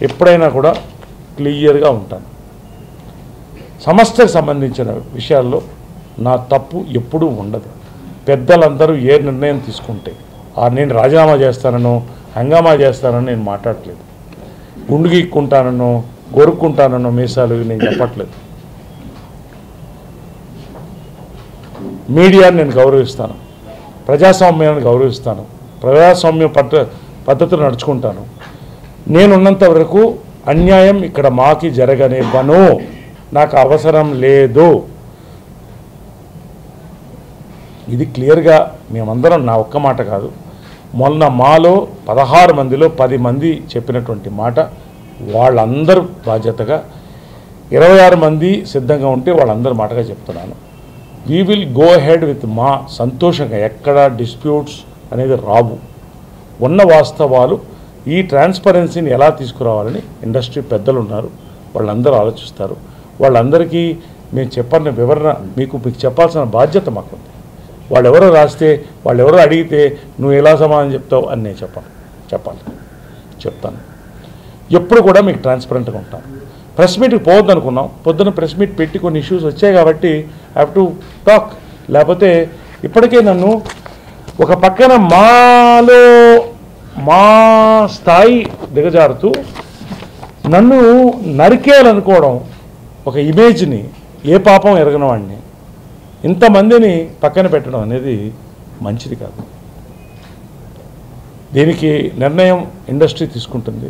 ఎప్పుడైనా కూడా క్లియర్గా ఉంటాను. సంస్థకు సంబంధించిన విషయాల్లో నా తప్పు ఎప్పుడూ ఉండదు. పెద్దలందరూ ఏ నిర్ణయం తీసుకుంటే నేను రాజీనామా చేస్తానో హంగామా చేస్తానని నేను మాట్లాడట్లేదు. గుండు గీక్కుంటానో గొరుక్కుంటానో మీసాలు నేను చెప్పట్లేదు. మీడియాని నేను గౌరవిస్తాను, ప్రజాస్వామ్యాన్ని గౌరవిస్తాను, ప్రజాస్వామ్య పద్ధతులు నడుచుకుంటాను. నేనున్నంత వరకు అన్యాయం ఇక్కడ మాకి జరగనివ్వను, నాకు అవసరం లేదు. ఇది క్లియర్గా మేమందరం, నా ఒక్క మాట కాదు, మొన్న మాలో 16 మందిలో 10 మంది చెప్పినటువంటి మాట, వాళ్ళందరూ బాధ్యతగా 26 మంది సిద్ధంగా ఉంటే వాళ్ళందరూ మాటగా చెప్తున్నాను. We will go head with మా సంతోషంగా, ఎక్కడ డిస్ప్యూట్స్ అనేది రావు. ఉన్న వాస్తవాలు, ఈ ట్రాన్స్పరెన్సీని ఎలా తీసుకురావాలని ఇండస్ట్రీ పెద్దలు ఉన్నారు, వాళ్ళందరూ ఆలోచిస్తారు. వాళ్ళందరికీ మేము చెప్పిన వివరణ మీకు చెప్పాల్సిన బాధ్యత మాకుంది. వాళ్ళెవరో రాస్తే, వాళ్ళెవరో అడిగితే నువ్వు ఎలా సమాధానం చెప్తావు అని నేను చెప్తాను. ఎప్పుడు కూడా మీకు ట్రాన్స్పరెంట్గా ఉంటాను. ప్రెస్ మీట్కి పోవద్దు అనుకున్నాం, పొద్దున్న ప్రెస్ మీట్ పెట్టి కొన్ని ఇష్యూస్ వచ్చాయి కాబట్టి హ్యావ్ టు టాక్. లేకపోతే ఇప్పటికే నన్ను ఒక పక్కన మా స్థాయి దిగజారుతూ నన్ను నరికేయాలనుకోవడం, ఒక ఇమేజ్ని, ఏ పాపం ఎరగని వాడిని ఇంతమందిని పక్కన పెట్టడం అనేది మంచిది కాదు. దీనికి నిర్ణయం ఇండస్ట్రీ తీసుకుంటుంది,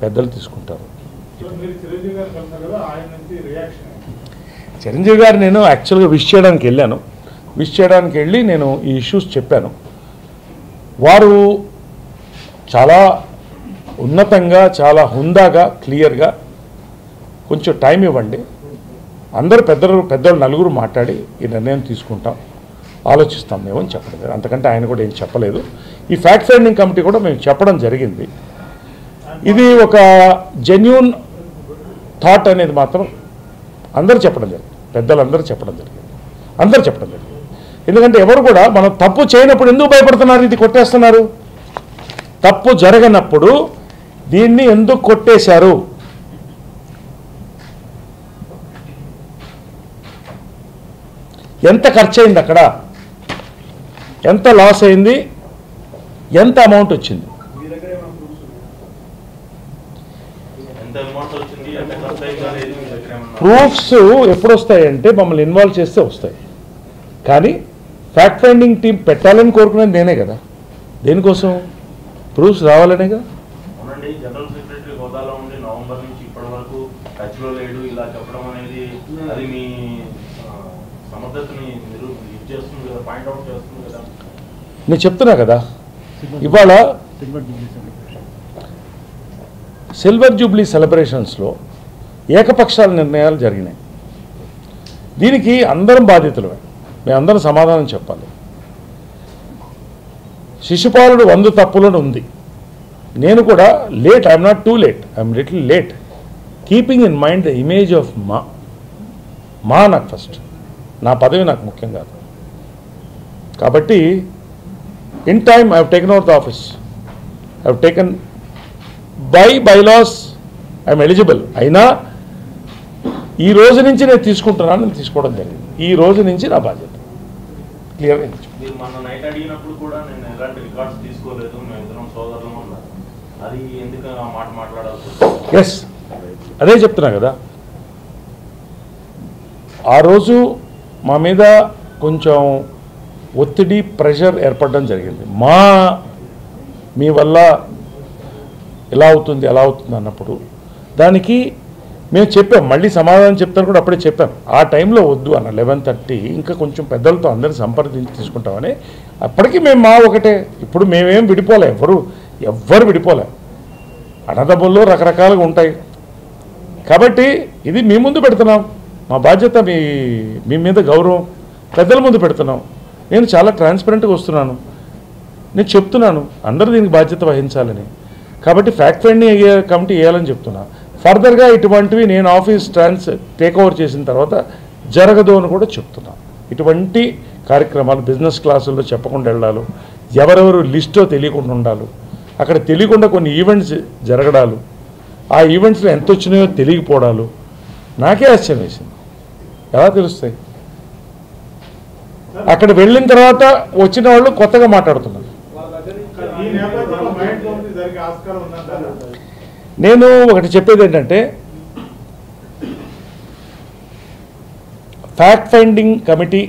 పెద్దలు తీసుకుంటారు. చిరంజీవి గారు నేను యాక్చువల్గా విష్ చేయడానికి వెళ్ళాను. విష్ చేయడానికి వెళ్ళి నేను ఈ ఇష్యూస్ చెప్పాను. వారు చాలా ఉన్నతంగా, చాలా హుందాగా, క్లియర్గా కొంచెం టైం ఇవ్వండి, అందరూ పెద్దలు నలుగురు మాట్లాడి ఈ నిర్ణయం తీసుకుంటాం, ఆలోచిస్తాం మేము అని చెప్పలేదు. అంతకంటే ఆయన కూడా ఏం చెప్పలేదు. ఈ ఫ్యాక్ట్ ఫైండింగ్ కమిటీ కూడా మేము చెప్పడం జరిగింది. ఇది ఒక జెన్యూన్ థాట్ అనేది మాత్రం అందరూ చెప్పడం జరిగింది, పెద్దలందరూ చెప్పడం జరిగింది. అందరూ చెప్పడం జరిగింది. ఎందుకంటే ఎవరు కూడా మనం తప్పు చేయనప్పుడు ఎందుకు భయపడుతున్నారు, ఇది కొట్టేస్తున్నారు? తప్పు జరగనప్పుడు దీన్ని ఎందుకు కొట్టేశారు? ఎంత ఖర్చు అయింది, అక్కడ ఎంత లాస్ అయింది, ఎంత అమౌంట్ వచ్చింది? ప్రూఫ్స్ ఎప్పుడు వస్తాయంటే మమ్మల్ని ఇన్వాల్వ్ చేస్తే వస్తాయి. కానీ ఫ్యాక్ట్ ఫైండింగ్ టీం పెట్టాలని కోరుకునేది నేనే కదా. దేనికోసం? ప్రూఫ్స్ రావాలనే కదా. జనరల్ సెక్రటరీ హోదాలో ఉండి నవంబర్ నుంచి ఇప్పటి వరకు టచ్లో లేడు ఇలా చెప్పడం అనేది అది మీ సమర్థతని చేస్తుంది కదా, పాయింట్అవుట్ చేస్తుంది కదా. నేను చెప్తున్నా కదా, ఇవాళ సిల్వర్ జూబ్లీ సెలబ్రేషన్స్లో ఏకపక్షాల నిర్ణయాలు జరిగినాయి. దీనికి అందరం బాధితులమే, మేమందరం సమాధానం చెప్పాలి. శిశుపాలుడు 100 తప్పులను ఉంది. నేను కూడా late, I'm not too late, I'm little late. Keeping in mind the image of మా నాకు ఫస్ట్, నా పదవి నాకు ముఖ్యం కాదు. కాబట్టి in time I have taken over the office, I have taken bylaws, I'm eligible. అయినా ఈ రోజు నుంచి నేను తీసుకుంటున్నాను, నేను తీసుకోవడం జరిగింది. ఈ రోజు నుంచి నా బాధ్యత క్లియర్గా. మీరు మన నైట్ అడిగినప్పుడు కూడా నేను ఎలాంటి రికార్డ్స్ తీసుకోలేదు, మేము ఇద్దరం సోదరులు ఉన్నారు, అది ఎందుకు ఆ మాట మాట్లాడాల్సి వస్తుంది? ఎస్, అదే చెప్తున్నా కదా. ఆ రోజు మా మీద కొంచెం ఒత్తిడి, ప్రెషర్ ఏర్పడడం జరిగింది. మీ వల్ల ఎలా అవుతుంది అలా అవుతుంది అన్నప్పుడు దానికి మేము చెప్పాం, మళ్ళీ సమాధానం చెప్తాను కూడా అప్పుడే చెప్పాను. ఆ టైంలో వద్దు అన్న 11:30 ఇంకా కొంచెం పెద్దలతో అందరిని సంప్రదించి తీసుకుంటామని. అప్పటికి మేము ఒకటే. ఇప్పుడు మేమేం విడిపోలే, ఎవ్వరు విడిపోలే. అన్నదమ్ముల్లో రకరకాలుగా ఉంటాయి. కాబట్టి ఇది మీ ముందు పెడుతున్నాం, మా బాధ్యత, మీ మీద గౌరవం పెద్దల ముందు పెడుతున్నాం. నేను చాలా ట్రాన్స్పరెంట్గా వస్తున్నాను, నేను చెప్తున్నాను అందరూ దీనికి బాధ్యత వహించాలని. కాబట్టి ఫ్యాక్ట్ ఫైండింగ్ కమిటీ వేయాలని చెప్తున్నా. ఫర్దర్గా ఇటువంటివి నేను ఆఫీస్ టేక్ ఓవర్ చేసిన తర్వాత జరగదు అని కూడా చెప్తున్నా. ఇటువంటి కార్యక్రమాలు బిజినెస్ క్లాసుల్లో చెప్పకుండా వెళ్ళాలి, ఎవరెవరు లిస్టో తెలియకుండా ఉండాలి, అక్కడ తెలియకుండా కొన్ని ఈవెంట్స్ జరగడాలు, ఆ ఈవెంట్స్లో ఎంత వచ్చినాయో తెలియకపోవడాలు నాకే ఆశ్చర్యం వేసింది. ఎలా తెలుస్తాయి? అక్కడ వెళ్ళిన తర్వాత వచ్చిన వాళ్ళు కొత్తగా మాట్లాడుతున్నారు. నేను ఒకటి చెప్పేది ఏంటంటే, ఫ్యాక్ట్ ఫైండింగ్ కమిటీ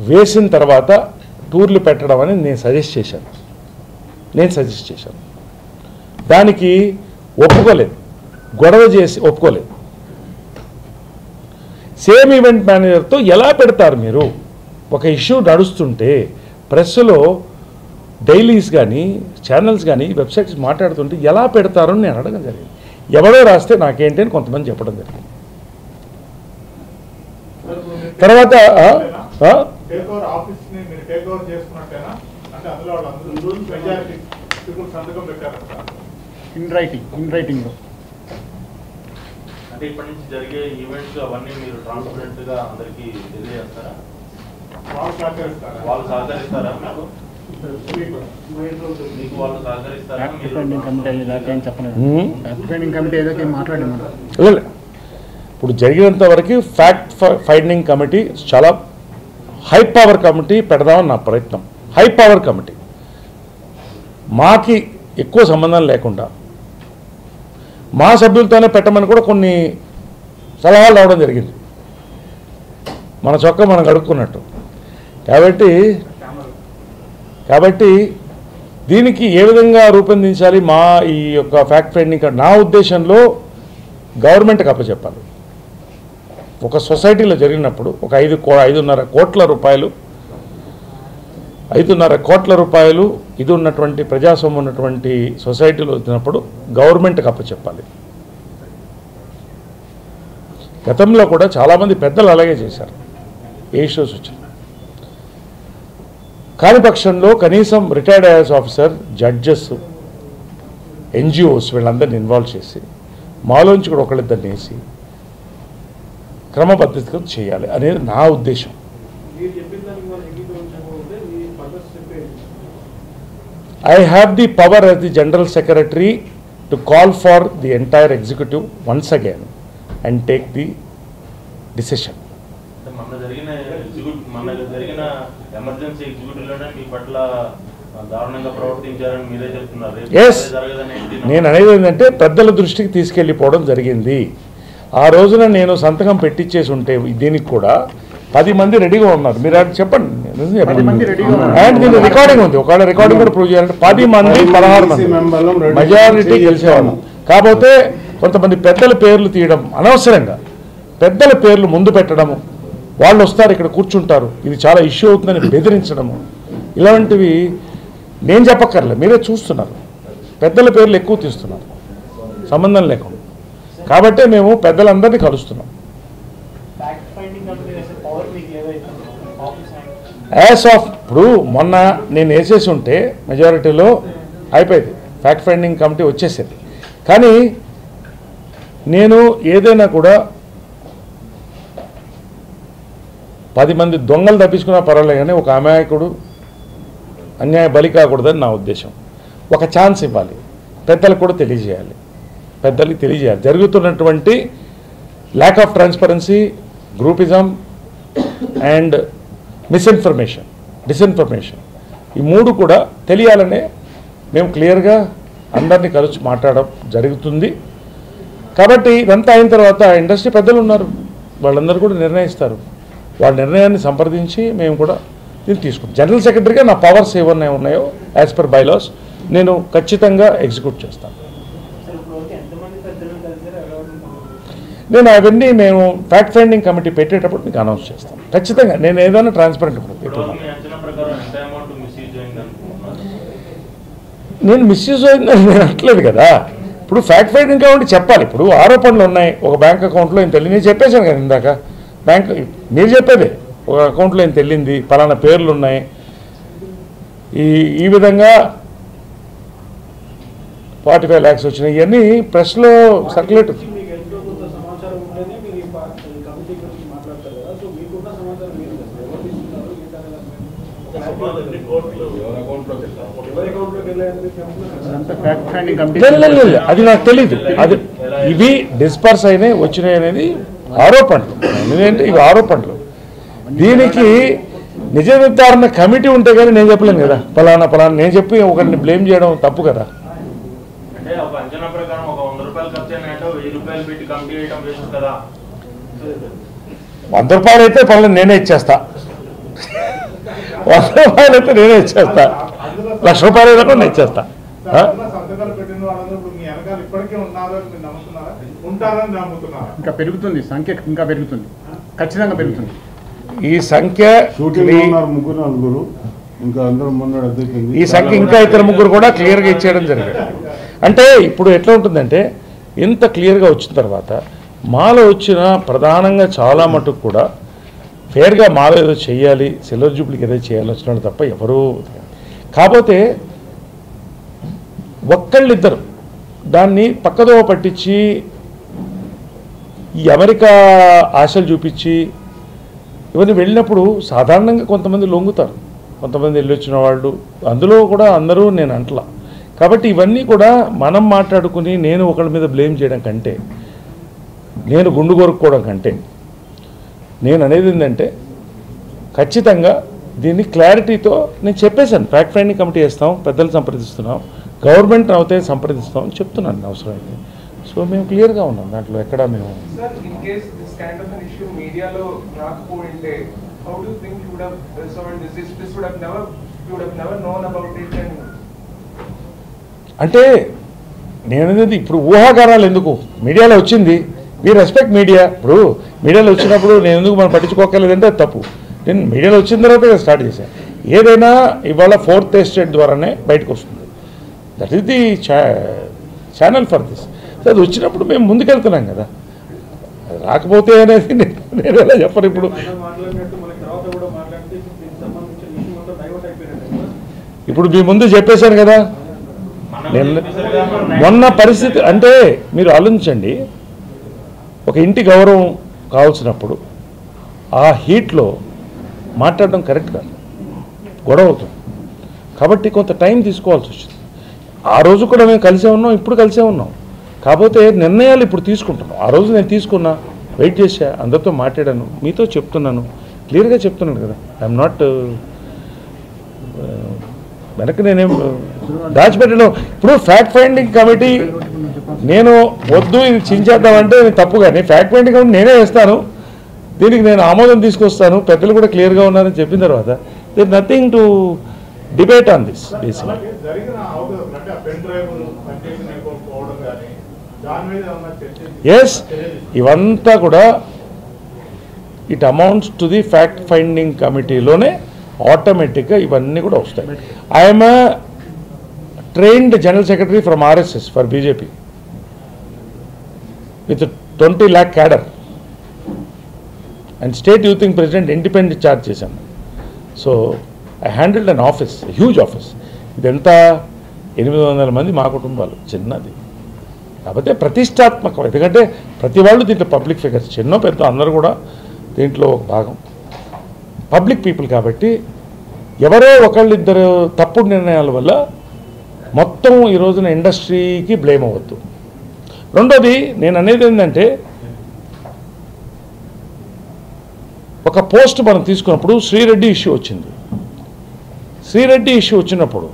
వేసిన తర్వాత టూర్లు పెట్టడం అని నేను సజెస్ట్ చేశాను. దానికి ఒప్పుకోలేదు, గొడవ చేసి ఒప్పుకోలేదు. సేమ్ ఈవెంట్ మేనేజర్తో ఎలా పెడతారు మీరు? ఒక ఇష్యూ నడుస్తుంటే ప్రెస్లో డైలీస్ కానీ ఛానల్స్ కానీ వెబ్సైట్స్ మాట్లాడుతుంటే ఎలా పెడతారు అని నేను అడగడం జరిగింది. ఎవరో రాస్తే నాకేంటి అని కొంతమంది చెప్పడం జరిగింది. తర్వాత అంటే ఇప్పటి నుంచి జరిగే ఈవెంట్స్ అవన్నీ మీరు ట్రాన్స్పరెంట్ గా అందరికీ తెలియజేస్తారా? వాళ్ళు సహకరిస్తారా? మీకు వాళ్ళు సహకరిస్తారా? ఇప్పుడు జరిగినంత వరకు ఫ్యాక్ట్ ఫైండింగ్ కమిటీ చాలా హై పవర్ కమిటీ పెడదామని నా ప్రయత్నం. హై పవర్ కమిటీ మాకి ఎక్కువ సంబంధం లేకుండా మా సభ్యులతోనే పెట్టమని కూడా కొన్ని సలహాలు రావడం జరిగింది, మన చొక్కా మనం కడుక్కున్నట్టు. కాబట్టి దీనికి ఏ విధంగా రూపొందించాలి మా ఈ యొక్క ఫ్యాక్ట్ ఫైండింగ్, నా ఉద్దేశంలో గవర్నమెంట్కి అప్పచెప్పాలి. ఒక సొసైటీలో జరిగినప్పుడు ఒక 5.5 కోట్ల రూపాయలు ఇది ఉన్నటువంటి ప్రజాస్వామ్యం ఉన్నటువంటి సొసైటీలో వచ్చినప్పుడు గవర్నమెంట్కి అప్పచెప్పాలి. గతంలో కూడా చాలామంది పెద్దలు అలాగే చేశారు, ఏ ఇష్యూస్ వచ్చింది. కాని పక్షంలో కనీసం retired IAS officer, judges, NGOs వీళ్ళందరినీ ఇన్వాల్వ్ చేసి మాలోంచి కూడా ఒకళ్ళిద్దరిని వేసి క్రమపద్ధతిగా చేయాలి అనేది నా ఉద్దేశం. I have the power as the General Secretary to call for the entire executive once again and take the decision. మన జరిగిన ఎమర్జెన్సీ ఎగ్జిక్యూటివ్లోనే మీ పట్ల దారుణంగా ప్రవర్తించారని మీరే చెప్తున్నారు. నేను అనేది ఏంటంటే పెద్దల దృష్టికి తీసుకెళ్ళిపోవడం జరిగింది. ఆ రోజున నేను సంతకం పెట్టించేసి ఉంటే దీనికి కూడా 10 మంది రెడీగా ఉన్నారు. మీరు అది చెప్పండి. అండ్ దీని రికార్డింగ్ ఉంది. ఒకవేళ రికార్డింగ్ కూడా ప్రూవ్ చేయాలంటే 10 మంది 16 మంది మెజారిటీ గెలిచేవాళ్ళు. కాకపోతే కొంతమంది పెద్దల పేర్లు తీయడం అనవసరంగా, పెద్దల పేర్లు ముందు పెట్టడము, వాళ్ళు వస్తారు ఇక్కడ కూర్చుంటారు, ఇది చాలా ఇష్యూ అవుతుందని బెదిరించడము, ఇలాంటివి నేను చెప్పక్కర్లే, మీరే చూస్తున్నారు. పెద్దల పేర్లు ఎక్కువ తీస్తున్నారు సంబంధం లేకుండా. కాబట్టే మేము పెద్దలందరినీ కలుస్తున్నాం. యాజ్ ఆఫ్ ఇప్పుడు మొన్న నేను వేసేసి ఉంటే మెజారిటీలో అయిపోయింది, ఫ్యాక్ట్ ఫైండింగ్ కమిటీ వచ్చేసేది. కానీ నేను ఏదైనా కూడా 10 మంది దొంగలు తప్పించుకున్నా పర్వాలేదు, కానీ ఒక అమాయకుడు అన్యాయ బలి కాకూడదని నా ఉద్దేశం. ఒక ఛాన్స్ ఇవ్వాలి, పెద్దలకు కూడా తెలియజేయాలి, పెద్దలకి తెలియజేయాలి. జరుగుతున్నటువంటి lack of transparency, groupism and disinformation, ఈ 3 కూడా తెలియాలనే మేము క్లియర్గా అందరినీ కలిసి మాట్లాడడం జరుగుతుంది. కాబట్టి ఇదంతా అయిన తర్వాత ఇండస్ట్రీ పెద్దలు ఉన్నారు, వాళ్ళందరూ కూడా నిర్ణయిస్తారు. వాళ్ళ నిర్ణయాన్ని సంప్రదించి మేము కూడా దీన్ని తీసుకుంటాం. జనరల్ సెక్రటరీగా నా పవర్స్ ఏమన్నా ఉన్నాయో యాజ్ పర్ బైలాస్ నేను ఖచ్చితంగా ఎగ్జిక్యూట్ చేస్తాను. నేను అవన్నీ మేము ఫ్యాక్ట్ ఫైండింగ్ కమిటీ పెట్టేటప్పుడు మీకు అనౌన్స్ చేస్తాను. ఖచ్చితంగా నేను ఏదైనా ట్రాన్స్పరెంట్ నేను మిస్యూజ్ అయిందని నేను అనట్లేదు కదా. ఇప్పుడు ఫ్యాక్ట్ ఫైండింగ్ కాబట్టి చెప్పాలి. ఇప్పుడు ఆరోపణలు ఉన్నాయి, ఒక బ్యాంక్ అకౌంట్లో ఏం తెలియదు, నేను చెప్పేశాను కదా ఇందాక. బ్యాంక్ మీరు చెప్పేదే, ఒక అకౌంట్లో ఏం తెలియంది, పలానా పేర్లు ఉన్నాయి, ఈ విధంగా 45 lakhs వచ్చినాయి, ఇవన్నీ ప్రెస్లో సర్క్యులేట్. అది నాకు తెలీదు. అది ఇవి డిస్పర్స్ అయినాయి వచ్చినాయి అనేది ఆరోపణలు. ఎందుకంటే ఇవి ఆరోపణలు, దీనికి నిజ నిర్ధారణ కమిటీ ఉంటే కానీ నేను చెప్పలేను కదా. పలానా నేను చెప్పి ఒకరిని బ్లేమ్ చేయడం తప్పు కదా. ₹100 అయితే పనులు నేనే ఇచ్చేస్తా, ₹100 అయితే నేనే ఇచ్చేస్తా, ₹1,00,000 అయితే కూడా నేను ఇచ్చేస్తా. ఇంకా పెరుగుతుంది సంఖ్య, ఇంకా పెరుగుతుంది, ఖచ్చితంగా పెరుగుతుంది ఈ సంఖ్య. ఈ సంఖ్య ఇంకా ఇతర 3 కూడా క్లియర్గా ఇచ్చేయడం జరిగింది. అంటే ఇప్పుడు ఎట్లా ఉంటుందంటే ఇంత క్లియర్గా వచ్చిన తర్వాత మాలో వచ్చిన ప్రధానంగా చాలా మటుకు కూడా ఫేర్గా మాలో ఏదో చేయాలి, సిల్వర్ జూబ్లీకి ఏదో చేయాలి వచ్చినాడు తప్ప ఎవరూ. కాకపోతే ఒక్కళ్ళిద్దరు దాన్ని పక్కదోవ పట్టించి ఈ అమెరికా ఆశలు చూపించి ఇవన్నీ వెళ్ళినప్పుడు సాధారణంగా కొంతమంది లొంగుతారు, కొంతమంది వెళ్ళొచ్చిన వాళ్ళు, అందులో కూడా అందరూ నేను అంటలా. కాబట్టి ఇవన్నీ కూడా మనం మాట్లాడుకుని నేను ఒకళ్ళ మీద బ్లేమ్ చేయడం కంటే, నేను గుండు కొరుక్కోవడం కంటే, నేను అనేది ఏంటంటే ఖచ్చితంగా దీన్ని క్లారిటీతో నేను చెప్పేశాను. ఫ్యాక్ట్ ఫైండింగ్ కమిటీ వేస్తాం, పెద్దలు సంప్రదిస్తున్నాం, గవర్నమెంట్ అవుతే సంప్రదిస్తాం అని చెప్తున్నాను అవసరమైతే. సో మేము క్లియర్గా ఉన్నాం దాంట్లో ఎక్కడ మేము. అంటే నేను ఇప్పుడు ఊహాగానాలు ఎందుకు, మీడియాలో వచ్చింది, వీ రెస్పెక్ట్ మీడియా. ఇప్పుడు మీడియాలో వచ్చినప్పుడు నేను ఎందుకు మనం పట్టించుకోగలేదంటే అది తప్పు. నేను మీడియాలో వచ్చిన తర్వాత స్టార్ట్ చేశాను. ఏదైనా ఇవాళ 4th ఎస్టేట్ ద్వారానే బయటకు వస్తుంది. That is the channel for this. అది వచ్చినప్పుడు మేము ముందుకెళ్తున్నాం కదా, రాకపోతే అనేది నేను ఎలా చెప్పను. ఇప్పుడు మీ ముందు చెప్పేశాను కదా. మొన్న పరిస్థితి అంటే మీరు ఆలోచించండి, ఒక ఇంటి గౌరవం కావాల్సినప్పుడు ఆ హీట్లో మాట్లాడడం కరెక్ట్ కాదు, గొడవ అవుతుంది. కాబట్టి కొంత టైం తీసుకోవాల్సి వచ్చింది. ఆ రోజు కూడా మేము కలిసే ఉన్నాం, ఇప్పుడు కలిసే ఉన్నాం. కాకపోతే నిర్ణయాలు ఇప్పుడు తీసుకుంటున్నాం. ఆ రోజు నేను తీసుకున్నా, వెయిట్ చేశా, అందరితో మాట్లాడాను, మీతో చెప్తున్నాను, క్లియర్గా చెప్తున్నాను కదా. ఐఎమ్ నాట్ వెనక్కి నేనేం దాచిపెట్టడం. ఇప్పుడు ఫ్యాక్ట్ ఫైండింగ్ కమిటీ నేను వద్దు ఇది చించేద్దామంటే నేను తప్పు, కానీ ఫ్యాక్ట్ ఫైండింగ్ కమిటీ నేనే వేస్తాను, దీనికి నేను ఆమోదం తీసుకొస్తాను, పెద్దలు కూడా క్లియర్గా ఉన్నారని చెప్పిన తర్వాత there nothing to debate on this basic. Yes, ఇవంతా కూడా it amounts to the fact finding కమిటీలోనే ఆటోమేటిక్గా ఇవన్నీ కూడా వస్తాయి. I'm a trained general secretary from RSS for BJP with 20 lakh cadre and state youth wing president independent charge చేశాను. So I handled an office, huge office. ఇదంతా 800 మంది మా కుటుంబాలు, చిన్నది కాకపోతే ప్రతిష్టాత్మకం. ఎందుకంటే ప్రతి వాళ్ళు దీంట్లో పబ్లిక్ ఫిగర్స్, చిన్న పెద్ద అందరూ కూడా దీంట్లో ఒక భాగం పబ్లిక్ పీపుల్. కాబట్టి ఎవరో ఒకళ్ళిద్దరు తప్పుడు నిర్ణయాల వల్ల మొత్తం ఈ రోజున ఇండస్ట్రీకి బ్లేమ్ అవ్వద్దు. రెండోది నేను అనేది ఏంటంటే, ఒక పోస్ట్ మనం తీసుకున్నప్పుడు శ్రీరెడ్డి ఇష్యూ వచ్చింది. శ్రీరెడ్డి ఇష్యూ వచ్చినప్పుడు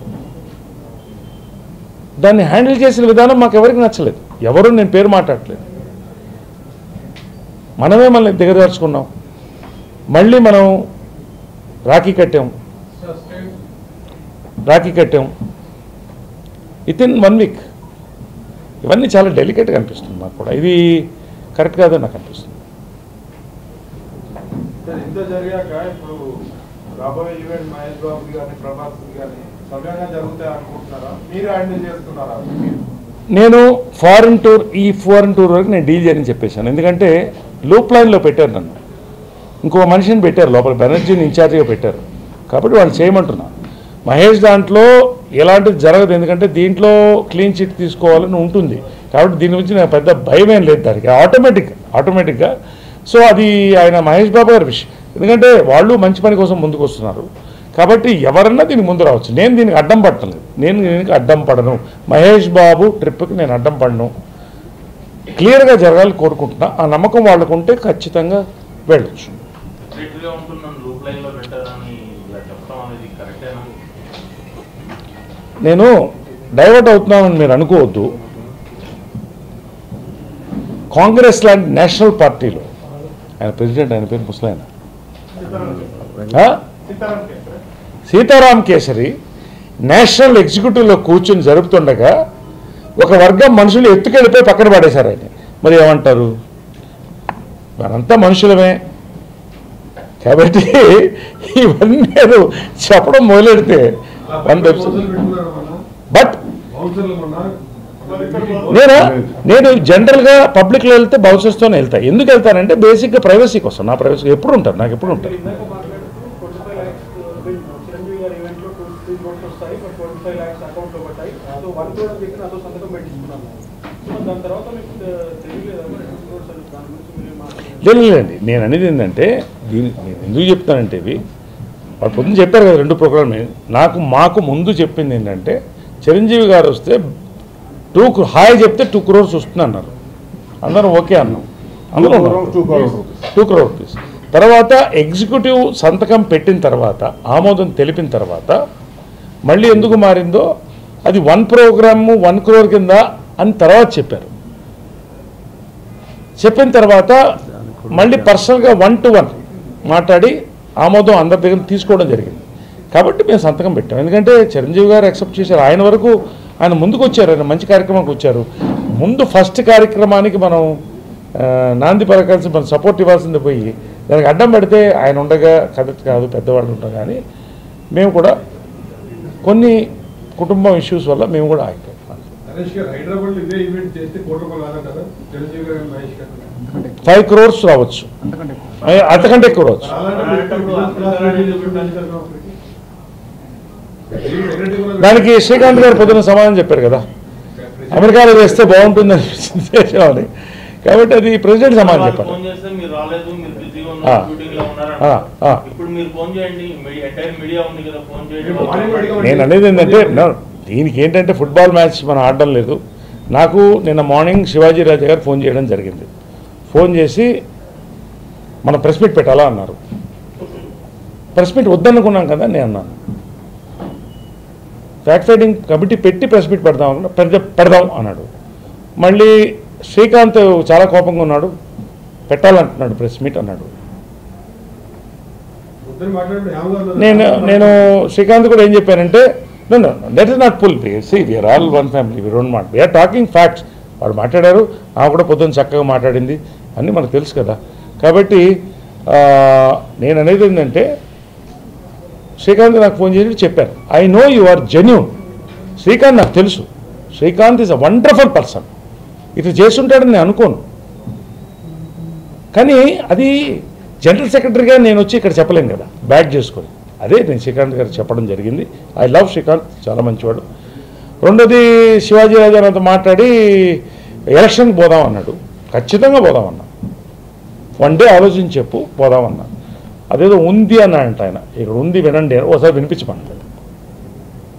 దాన్ని హ్యాండిల్ చేసిన విధానం మాకు ఎవరికి నచ్చలేదు. ఎవరు, నేను పేరు మాట్లాడలేదు, మనమే మనల్ని దిగదార్చుకున్నాం. మళ్ళీ మనం రాఖీ కట్టాం వితిన్ 1 వీక్. ఇవన్నీ చాలా డెలికేట్గా అనిపిస్తుంది మాకు కూడా. ఇది కరెక్ట్ కాదని నాకు అనిపిస్తుంది. ఇంత జరిగాక ఇప్పుడు రాబోయే ఈవెంట్ మహేష్ బాబు కానీ ప్రభాస్ కానీ సవ్యంగా జరుగుతాయి అనుకుంటున్నారా? మీరు హ్యాండిల్ చేస్తున్నారా? నేను ఫారిన్ టూర్ వరకు నేను డీల్ చేయని చెప్పేశాను. ఎందుకంటే లూప్ లైన్లో పెట్టారు నన్ను, ఇంకో మనిషిని పెట్టారు లోపల, బెనర్జీని ఇన్ఛార్జిగా పెట్టారు. కాబట్టి వాళ్ళు చేయమంటున్నా. మహేష్ దాంట్లో ఎలాంటిది జరగదు, ఎందుకంటే దీంట్లో క్లీన్ చిట్ తీసుకోవాలని ఉంటుంది. కాబట్టి దీని గురించి నాకు పెద్ద భయం ఏం లేదు దానికి, ఆటోమేటిక్గా. సో అది ఆయన మహేష్ బాబు గారి విషయం, ఎందుకంటే వాళ్ళు మంచి పని కోసం ముందుకు వస్తున్నారు. కాబట్టి ఎవరన్నా దీనికి ముందు రావచ్చు. నేను దీనికి అడ్డం పట్టలేదు, నేను దీనికి అడ్డం పడను. మహేష్ బాబు ట్రిప్కి నేను అడ్డం పడను. క్లియర్గా జరగాలని కోరుకుంటున్నా. ఆ నమ్మకం వాళ్ళకు ఉంటే ఖచ్చితంగా వెళ్ళొచ్చు. నేను డైవర్ట్ అవుతున్నానని మీరు అనుకోవద్దు. కాంగ్రెస్ లాంటి నేషనల్ పార్టీలో ఆయన ప్రెసిడెంట్, ఆయన పేరు ముసలాయన సీతారాం కేసరి నేషనల్ ఎగ్జిక్యూటివ్లో కూర్చుని జరుపుతుండగా ఒక వర్గం మనుషులు ఎత్తుకెళ్ళిపోయి పక్కన పడేశారు ఆయన. మరి ఏమంటారు? మనంతా మనుషులమే. కాబట్టి ఇవన్నీ చెప్పడం మొదలెడితే బట్ నేను జనరల్గా పబ్లిక్లో వెళ్తే బౌన్సర్స్తోనే వెళ్తాను. ఎందుకు వెళ్తానంటే బేసిక్గా ప్రైవసీ కోసం. నా ప్రైవసీ ఎప్పుడు ఉంటారు, నాకు ఎప్పుడు ఉంటారు. లేదండి, నేను అనేది ఏంటంటే దీన్ని నేను ఎందుకు చెప్తానంటే, ఇవి వాళ్ళు పొద్దున్న చెప్పారు కదా 2 ప్రోగ్రామ్. మాకు ముందు చెప్పింది ఏంటంటే, చిరంజీవి గారు వస్తే హాయ్ చెప్తే 2 crores వస్తుంది అన్నారు. అందరం ఓకే అన్నాం, అందరూ 2 crore rupees. తర్వాత ఎగ్జిక్యూటివ్ సంతకం పెట్టిన తర్వాత, ఆమోదం తెలిపిన తర్వాత మళ్ళీ ఎందుకు మారిందో అది 1 program 1 crore కింద అని తర్వాత చెప్పారు. చెప్పిన తర్వాత మళ్ళీ పర్సనల్గా 1-to-1 మాట్లాడి ఆమోదం అందరి దగ్గర తీసుకోవడం జరిగింది. కాబట్టి మేము సంతకం పెట్టాం. ఎందుకంటే చిరంజీవి గారు యాక్సెప్ట్ చేశారు. ఆయన వరకు ఆయన ముందుకు వచ్చారు, ఆయన మంచి కార్యక్రమానికి వచ్చారు. ముందు ఫస్ట్ కార్యక్రమానికి మనం నాంది పలకాల్సి మనం సపోర్ట్ ఇవ్వాల్సింది పోయి దానికి అడ్డం పెడితే ఆయన ఉండగా కరెక్ట్ కాదు, పెద్దవాళ్ళు ఉండగా. కానీ మేము కూడా కొన్ని కుటుంబం ఇష్యూస్ వల్ల మేము కూడా ఆగిపోయాం. 5 crores రావచ్చు, అంతకంటే ఎక్కువ రావచ్చు. దానికి శ్రీకాంత్ గారు పొద్దున సమాధానం చెప్పారు కదా, అమెరికాలో వేస్తే బాగుంటుందని అని. కాబట్టి అది ప్రెసిడెంట్ సమాధానం చెప్పారు. ఇప్పుడు మీరు ఫోన్ చేయండి, ఎంటైర్ మీడియా ఉంది కదా, ఫోన్ చేయండి. నేను అనేది ఏంటంటే దీనికి ఏంటంటే ఫుట్బాల్ మ్యాచ్ మనం ఆడడం లేదు. నాకు నిన్న మార్నింగ్ శివాజీ రాజా గారు ఫోన్ చేయడం జరిగింది. ఫోన్ చేసి మనం ప్రెస్ మీట్ పెట్టాలా అన్నారు. ప్రెస్ మీట్ వద్దనుకున్నాం కదా నేను అన్నాను. ఫ్యాక్ట్ ఫైండింగ్ కమిటీ పెట్టి ప్రెస్ మీట్ పెడదాం అన్నాడు. మళ్ళీ శ్రీకాంత్ చాలా కోపంగా ఉన్నాడు, పెట్టాలంటున్నాడు ప్రెస్ మీట్ అన్నాడు. నేను శ్రీకాంత్ కూడా ఏం చెప్పానంటే that is not pull we're all one family, we don't want, we're talking facts. వాళ్ళు మాట్లాడారు, ఆమె కూడా పొద్దున్న చక్కగా మాట్లాడింది, అన్నీ మనకు తెలుసు కదా. కాబట్టి నేను అనేది ఏంటంటే శ్రీకాంత్ నాకు ఫోన్ చేసి చెప్పాను, I know you are genuine. Srikanth నాకు తెలుసు, Srikanth is a wonderful person. ఇట్లా చేస్తుంటాడని నేను అనుకోను. కానీ అది జనరల్ సెక్రటరీగా నేను వచ్చి ఇక్కడ చెప్పలేను కదా, బ్యాక్ చేసుకొని. అదే నేను శ్రీకాంత్ గారు చెప్పడం జరిగింది. ఐ లవ్ శ్రీకాంత్, చాలా మంచివాడు. రెండోది శివాజీ రాజా నాతో మాట్లాడి ఎలక్షన్కి పోదాం అన్నాడు. ఖచ్చితంగా పోదామన్నా, వన్ డే ఆలోచించి చెప్పు పోదామన్నా. అదేదో ఉంది అన్నాడంట ఆయన. ఇక్కడ ఉంది వినండి అని ఒకసారి వినిపించమన్నాడు.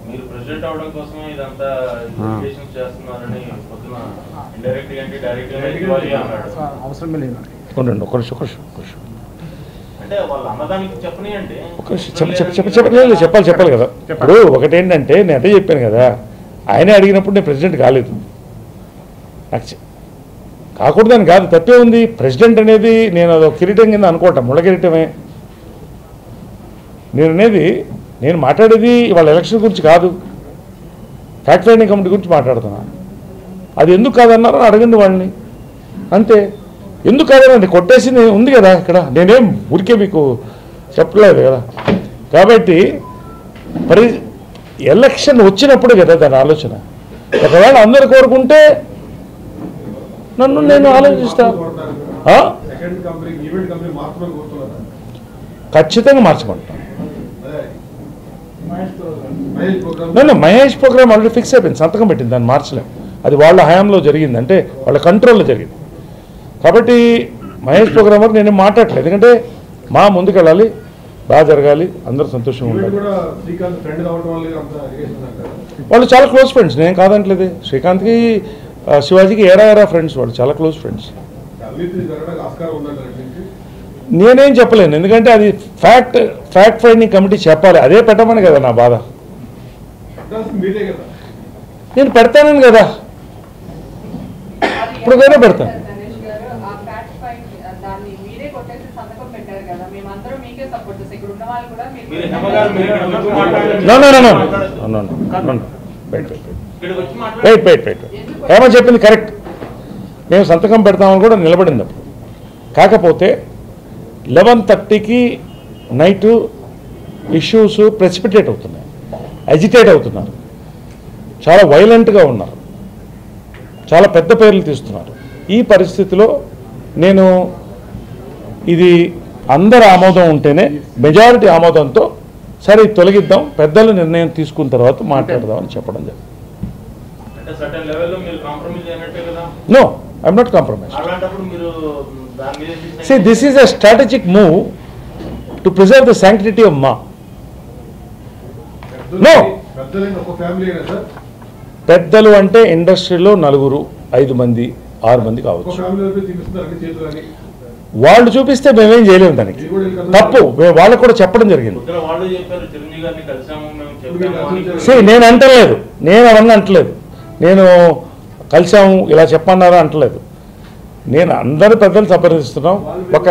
మీరు ప్రెసిడెంట్ అవడం కోసమే ఇదంతా ఇన్వెస్టిగేషన్ చేస్తున్నారని పొద్దున ఇండైరెక్ట్ గా అంటే డైరెక్ట్ గా అన్నాడు. అవసరమే లేదు. ఉండండి ఒక నిమిషం. అంటే వాళ్ళు అన్నదానికి చెప్పని అంటే చెప్పాలి కదా. ఇప్పుడు ఒకటేంటంటే నేను అదే చెప్పాను కదా, ఆయనే అడిగినప్పుడు నేను ప్రెసిడెంట్ కాలేదు. నాకు కాకూడదని కాదు, తప్పే ఉంది. ప్రెసిడెంట్ అనేది నేను అది కిరీటం కింద అనుకోవటం, ముళ్ళ కిరీటమే. నేను మాట్లాడేది వాళ్ళ ఎలక్షన్ గురించి కాదు, ఫ్యాక్ట్ ఫైండింగ్ కమిటీ గురించి మాట్లాడుతున్నా. అది ఎందుకు కాదన్నారో అడగండి వాళ్ళని, అంతే. ఎందుకు కాదనండి, కొట్టేసింది ఉంది కదా ఇక్కడ, నేనేం ఊరికే మీకు చెప్పలేదు కదా. కాబట్టి ఎలక్షన్ వచ్చినప్పుడు కదా దాని ఆలోచన. ఒకవేళ అందరు కోరుకుంటే నేను ఆలోచిస్తా. ఖచ్చితంగా మార్చమంటాను. మహేష్ ప్రోగ్రామ్ ఆల్రెడీ ఫిక్స్ అయిపోయింది, సంతకం పెట్టింది, దాన్ని మార్చలేము. అది వాళ్ళ హయాంలో జరిగింది, అంటే వాళ్ళ కంట్రోల్లో జరిగింది. కాబట్టి మహేష్ ప్రోగ్రామ్ వరకు నేను మాట్లాడలేదు, ఎందుకంటే మా ముందుకెళ్ళాలి, బాగా జరగాలి, అందరూ సంతోషంగా ఉండాలి. వాళ్ళు చాలా క్లోజ్ ఫ్రెండ్స్, నేను కాదంటలేదు. శ్రీకాంత్కి శివాజీకి ఏరా ఫ్రెండ్స్, వాళ్ళు చాలా క్లోజ్ ఫ్రెండ్స్. నేనేం చెప్పలేను, ఎందుకంటే అది ఫ్యాక్ట్ ఫైండింగ్ కమిటీ చెప్పాలి, అదే పెట్టమని కదా నా బాధ. నేను పెడతానని కదా, ఇప్పుడు కూడా పెడతాను. ఏమో చెప్పింది కరెక్ట్, మేము సంతకం పెడతామని కూడా నిలబడింది అప్పుడు. కాకపోతే 11:30కి నైటు ఇష్యూస్ ప్రెసిపిటేట్ అవుతున్నాయి, అజిటేట్ అవుతున్నారు, చాలా వైలెంట్గా ఉన్నారు, చాలా పెద్ద పేర్లు తీస్తున్నారు. ఈ పరిస్థితిలో నేను ఇది అందరి ఆమోదం ఉంటేనే, మెజారిటీ ఆమోదంతో సరే తొలగిద్దాం, పెద్దలు నిర్ణయం తీసుకున్న తర్వాత మాట్లాడదాం అని చెప్పడం జరిగింది. No, I'm not compromise. See, this is a strategic move to preserve the sanctity of Ma. No. పెద్దలు అంటే ఇండస్ట్రీలో 4, 5 మంది, 6 మంది కావచ్చు. వాళ్ళు చూపిస్తే మేమేం చేయలేము, దానికి తప్పు వాళ్ళకు కూడా చెప్పడం జరిగింది. నేను అంటలేదు, నేను అవన్నీ అంటలేదు, నేను కలిసాము ఇలా చెప్పన్నారా అంటలేదు. నేను అందరి పెద్దలు సంప్రదిస్తున్నాం. ఒక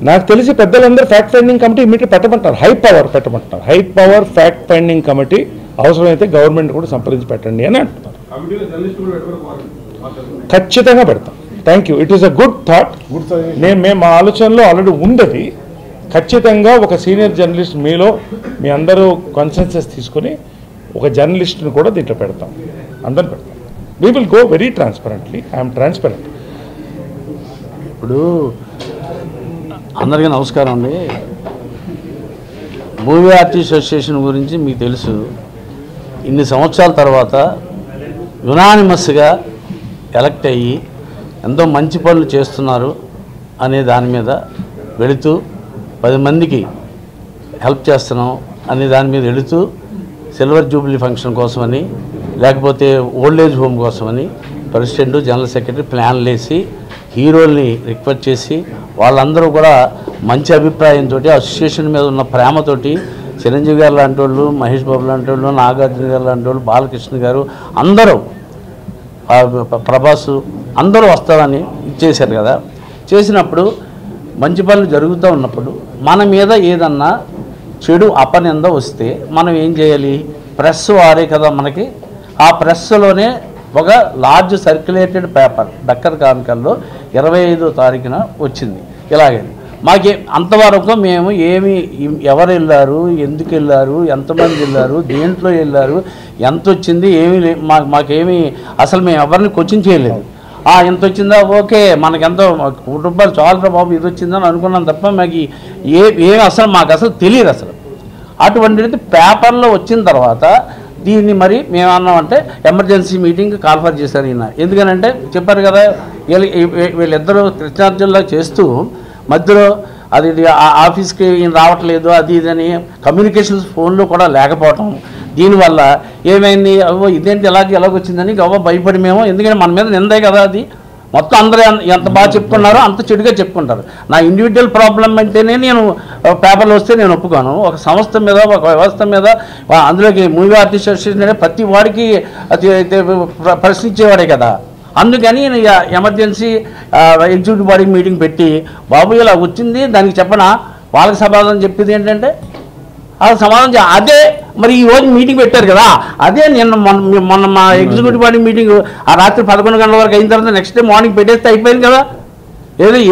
నాకు తెలిసి పెద్దలందరూ ఫ్యాక్ట్ ఫైండింగ్ కమిటీ ఇమీడియట్ పెట్టమంటున్నారు, హై పవర్ పెట్టమంటున్నారు. High power fact finding committee అవసరమైతే గవర్నమెంట్ కూడా సంప్రదించి పెట్టండి అని అంటున్నారు. ఖచ్చితంగా పెడతాం. Thank you, it is a good thought. మేము మా ఆలోచనలో ఆల్రెడీ ఉంది. ఖచ్చితంగా ఒక సీనియర్ జర్నలిస్ట్ మీలో మీ అందరూ కన్సెన్సస్ తీసుకొని ఒక జర్నలిస్ట్ని కూడా దీంట్లో పెడతాం, అందరూ పెడతాం. We will go very transparently. I'm transparent. ఇప్పుడు అందరికీ నమస్కారం అండి. మూవీ ఆర్టిస్ట్ అసోసియేషన్ గురించి మీకు తెలుసు. ఇన్ని సంవత్సరాల తర్వాత యునానిమస్గా ఎలక్ట్ అయ్యి ఎంతో మంచి పనులు చేస్తున్నారు అనే దాని మీద వెళుతూ 10 మందికి హెల్ప్ చేస్తున్నాం అనే దాని మీద వెళుతూ సిల్వర్ జూబ్లీ ఫంక్షన్ కోసమని లేకపోతే ఓల్డ్ ఏజ్ హోమ్ కోసమని ప్రెసిడెంట్ జనరల్ సెక్రటరీ ప్లాన్లు వేసి హీరోల్ని రిక్వెస్ట్ చేసి వాళ్ళందరూ కూడా మంచి అభిప్రాయంతో అసోసియేషన్ మీద ఉన్న ప్రేమతోటి చిరంజీవి గారు లాంటి వాళ్ళు, మహేష్ బాబు లాంటి వాళ్ళు, నాగార్జున గారు లాంటి వాళ్ళు, బాలకృష్ణ గారు అందరూ, ప్రభాసు అందరూ వస్తారని ఇచ్చేశారు కదా. చేసినప్పుడు మంచి పనులు జరుగుతూ ఉన్నప్పుడు మన మీద ఏదన్నా చెడు అపనింద వస్తే మనం ఏం చేయాలి? ప్రెస్ వారే కదా మనకి. ఆ ప్రెస్లోనే ఒక లార్జ్ సర్క్యులేటెడ్ పేపర్ డక్కర్ కానికల్లో 25వ తారీఖున వచ్చింది. ఇలాగే మాకే అంతవరకు మేము ఏమి, ఎవరు వెళ్ళారు, ఎందుకు వెళ్ళారు, ఎంతమంది వెళ్ళారు, దేంట్లో వెళ్ళారు, ఎంత వచ్చింది, ఏమీ మాకేమీ అసలు మేము ఎవరిని క్వశ్చన్ చేయలేదు. ఎంత వచ్చిందా, ఓకే మనకెంతో రూపాయలు చాలు బాబు ఇది వచ్చిందని అనుకున్నాం తప్ప మాకు ఏమి అసలు మాకు అసలు తెలియదు. అసలు అటువంటిది పేపర్లో వచ్చిన తర్వాత దీన్ని మరి మేమన్నామంటే ఎమర్జెన్సీ మీటింగ్ కాల్ఫర్ చేశారు ఈయన. ఎందుకనంటే చెప్పారు కదా వీళ్ళిద్దరూ కృష్ణార్జునులా చేస్తూ మధ్యలో అది ఆఫీస్కి ఈయన రావట్లేదు అది ఇదని కమ్యూనికేషన్స్ ఫోన్లో కూడా లేకపోవటం, దీనివల్ల ఏమైంది, అవ్వ ఇదేంటి ఎలాగొచ్చిందని గవ్వ భయపడి మేము, ఎందుకంటే మన మీద నిందే కదా అది. మొత్తం అందరూ ఎంత బాగా చెప్పుకున్నారో అంత చెడుగా చెప్పుకుంటారు. నా ఇండివిజువల్ ప్రాబ్లం అంటేనే నేను పేపర్లు వస్తే నేను ఒప్పుకోను. ఒక సంస్థ మీద, ఒక వ్యవస్థ మీద, అందులోకి మూవీ ఆర్టిస్ట్ అసోసియేషన్ ప్రతి వాడికి ప్రశ్నించేవాడే కదా. అందుకని ఎమర్జెన్సీ ఎగ్జిక్యూటివ్ బాడీ మీటింగ్ పెట్టి బాబు ఇలా వచ్చింది దానికి చెప్పనా, వాళ్ళకి సమాధానం చెప్పేది ఏంటంటే వాళ్ళకి సమాధానం అదే మరి ఈ రోజు మీటింగ్ పెట్టారు కదా, అదే మొన్న మా ఎగ్జిక్యూటివ్ బాడీ మీటింగ్ ఆ రాత్రి 11 గంటల వరకు అయిన తర్వాత నెక్స్ట్ డే మార్నింగ్ పెట్టేస్తే అయిపోయింది కదా.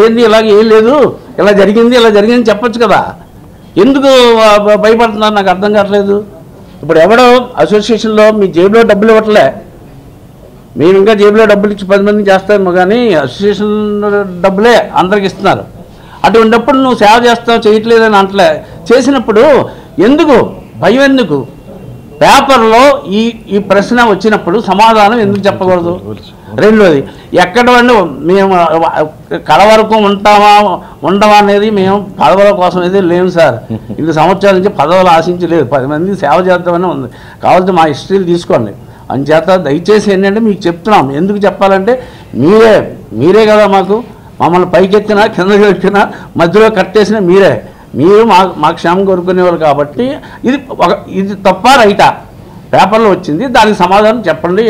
ఏంది ఇలాగ ఏం లేదు, ఇలా జరిగింది చెప్పొచ్చు కదా. ఎందుకు భయపడుతున్నారు నాకు అర్థం కావట్లేదు. ఇప్పుడు ఎవడో అసోసియేషన్లో మీ జేబులో డబ్బులు ఇవ్వట్లే, మీరు ఇంకా జేబులో డబ్బులు ఇచ్చి 10 మందిని చేస్తారేమో కానీ అసోసియేషన్ డబ్బులే అందరికి ఇస్తున్నారు. అటువంటిప్పుడు నువ్వు సేవ చేస్తావు చేయట్లేదని అంటలే. చేసినప్పుడు ఎందుకు భయం, ఎందుకు పేపర్లో ఈ ప్రశ్న వచ్చినప్పుడు సమాధానం ఎందుకు చెప్పకూడదు? రెండోది ఎక్కడ మేము కళ వరకు ఉండవా అనేది మేము పదవుల కోసం అయితే లేము సార్. 2 సంవత్సరాల నుంచి పదవులు ఆశించలేదు, 10 మందికి సేవ చేద్దామని ఉంది. కావాలంటే మా హిస్టరీలు తీసుకోండి. అంచేత దయచేసి ఏంటంటే మీకు చెప్తున్నాం. ఎందుకు చెప్పాలంటే మీరే కదా మమ్మల్ని పైకెత్తినా కిందకి ఎక్కినా మధ్యలో కట్టేసినా మీరు మా క్షేమం కోరుకునేవాళ్ళు. కాబట్టి ఇది తప్ప రైటా, పేపర్లో వచ్చింది దానికి సమాధానం చెప్పండి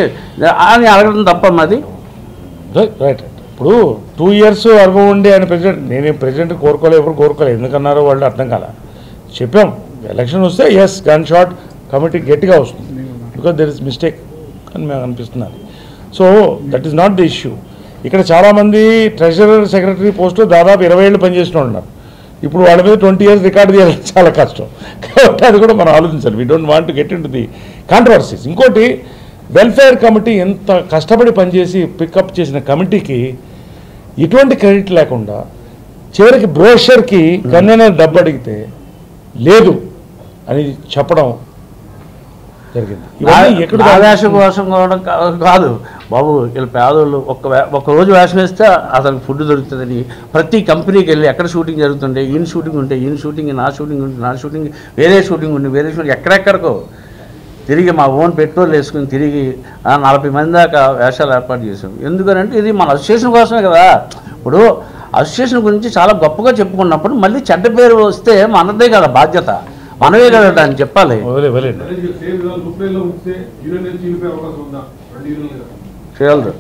అని అడగడం తప్ప మాది. రైట్. ఇప్పుడు 2 years అనుభవం ఉండి ఆయన ప్రెసిడెంట్, నేనేం ప్రెసిడెంట్ ఎవరు కోరుకోలేదు. ఎందుకన్నారో వాళ్ళు అర్థం కాల. చెప్పాం ఎలక్షన్ వస్తే ఎస్ గన్ షాట్ కమిటీ గట్టిగా వస్తుంది, బికాజ్ దెర్ ఇస్ మిస్టేక్ అని మేము అనిపిస్తున్నది. So that is not the issue. ఇక్కడ చాలామంది ట్రెజరర్ సెక్రటరీ పోస్టులో దాదాపు 20 ఏళ్ళు పనిచేసిన వాళ్ళు ఉన్నారు. ఇప్పుడు వాళ్ళ మీద 20 years రికార్డు తీయాలి చాలా కష్టం. కాబట్టి అది కూడా మనం ఆలోచించాలి. We don't want to get in to the controversies. ఇంకోటి వెల్ఫేర్ కమిటీ ఎంత కష్టపడి పనిచేసి పికప్ చేసిన కమిటీకి ఎటువంటి క్రెడిట్ లేకుండా చివరికి బ్రోషర్కి కన్వీనర్ డబ్బు అడిగితే లేదు అని చెప్పడం జరిగింది. వేషం కోసం కాదు బాబు, వీళ్ళ పేదోళ్ళు ఒక్క రోజు వేషం వేస్తే అతనికి ఫుడ్ దొరుకుతుందని ప్రతి కంపెనీకి వెళ్ళి ఎక్కడ షూటింగ్ జరుగుతుంటే ఈయన షూటింగ్ ఉంటే ఈయన షూటింగ్, నా షూటింగ్ ఉంటే నా షూటింగ్, వేరే షూటింగ్ ఉండి వేరే షూటింగ్, ఎక్కడెక్కడికో తిరిగి మా ఓన్ పెట్రోల్ వేసుకుని తిరిగి 40 మంది దాకా వేషాలు ఏర్పాటు చేసాం. ఎందుకనంటే ఇది మన అసోసియేషన్ కోసమే కదా. ఇప్పుడు అసోసియేషన్ గురించి చాలా గొప్పగా చెప్పుకున్నప్పుడు మళ్ళీ చెడ్డ పేరు వస్తే మనదే కదా బాధ్యత, మనమే కదా దాన్ని చెప్పాలి. చేయదు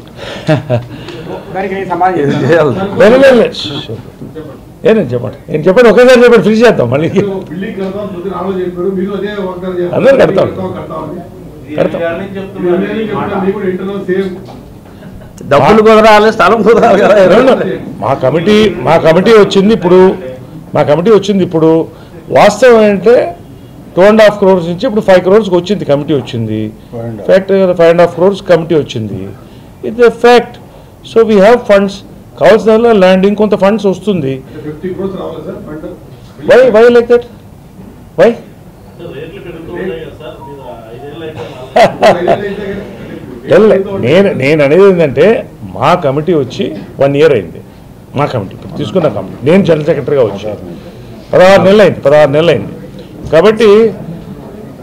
చెప్పండి ఒకేసారి చెప్పండి ఫినిష్ చేద్దాం. మళ్ళీ అందరూ కడతాం. డబ్బులు కుదరాలి, స్థలం కుదరాలి కదా. మా కమిటీ వచ్చింది ఇప్పుడు వాస్తవం ఏంటంటే 2.5 crores నుంచి ఇప్పుడు 5 crores వచ్చింది కమిటీ వచ్చింది. ఫ్యాక్ట్ 5.5 crores కమిటీ వచ్చింది. It's a fact. So we have funds, కావాల్సిన ల్యాండింగ్ కొంత ఫండ్స్ వస్తుంది. Why like that? వై నేను అనేది ఏంటంటే మా కమిటీ వచ్చి 1 year అయింది. మా కమిటీ ఇప్పుడు తీసుకున్న కమిటీ, నేను జనరల్ సెక్రటరీగా వచ్చాను. 16 నెలలు అయింది. కాబట్టి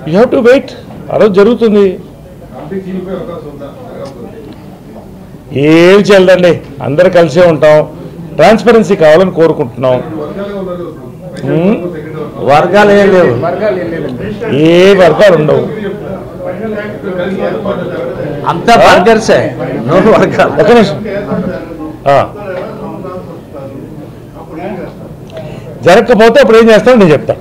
యూ హ్యావ్ టు వెయిట్. ఆ రోజు జరుగుతుంది. ఏం చేయలేదండి, అందరు కలిసే ఉంటాం. ట్రాన్స్పరెన్సీ కావాలని కోరుకుంటున్నాం. వర్గాలు ఏం లేవు, ఏ వర్గాలు ఉండవు, అంతా బర్గర్సే, నో వర్గాలు. ఒక నిమిషం. జరగకపోతే అప్పుడు ఏం చేస్తానో నేను చెప్తా.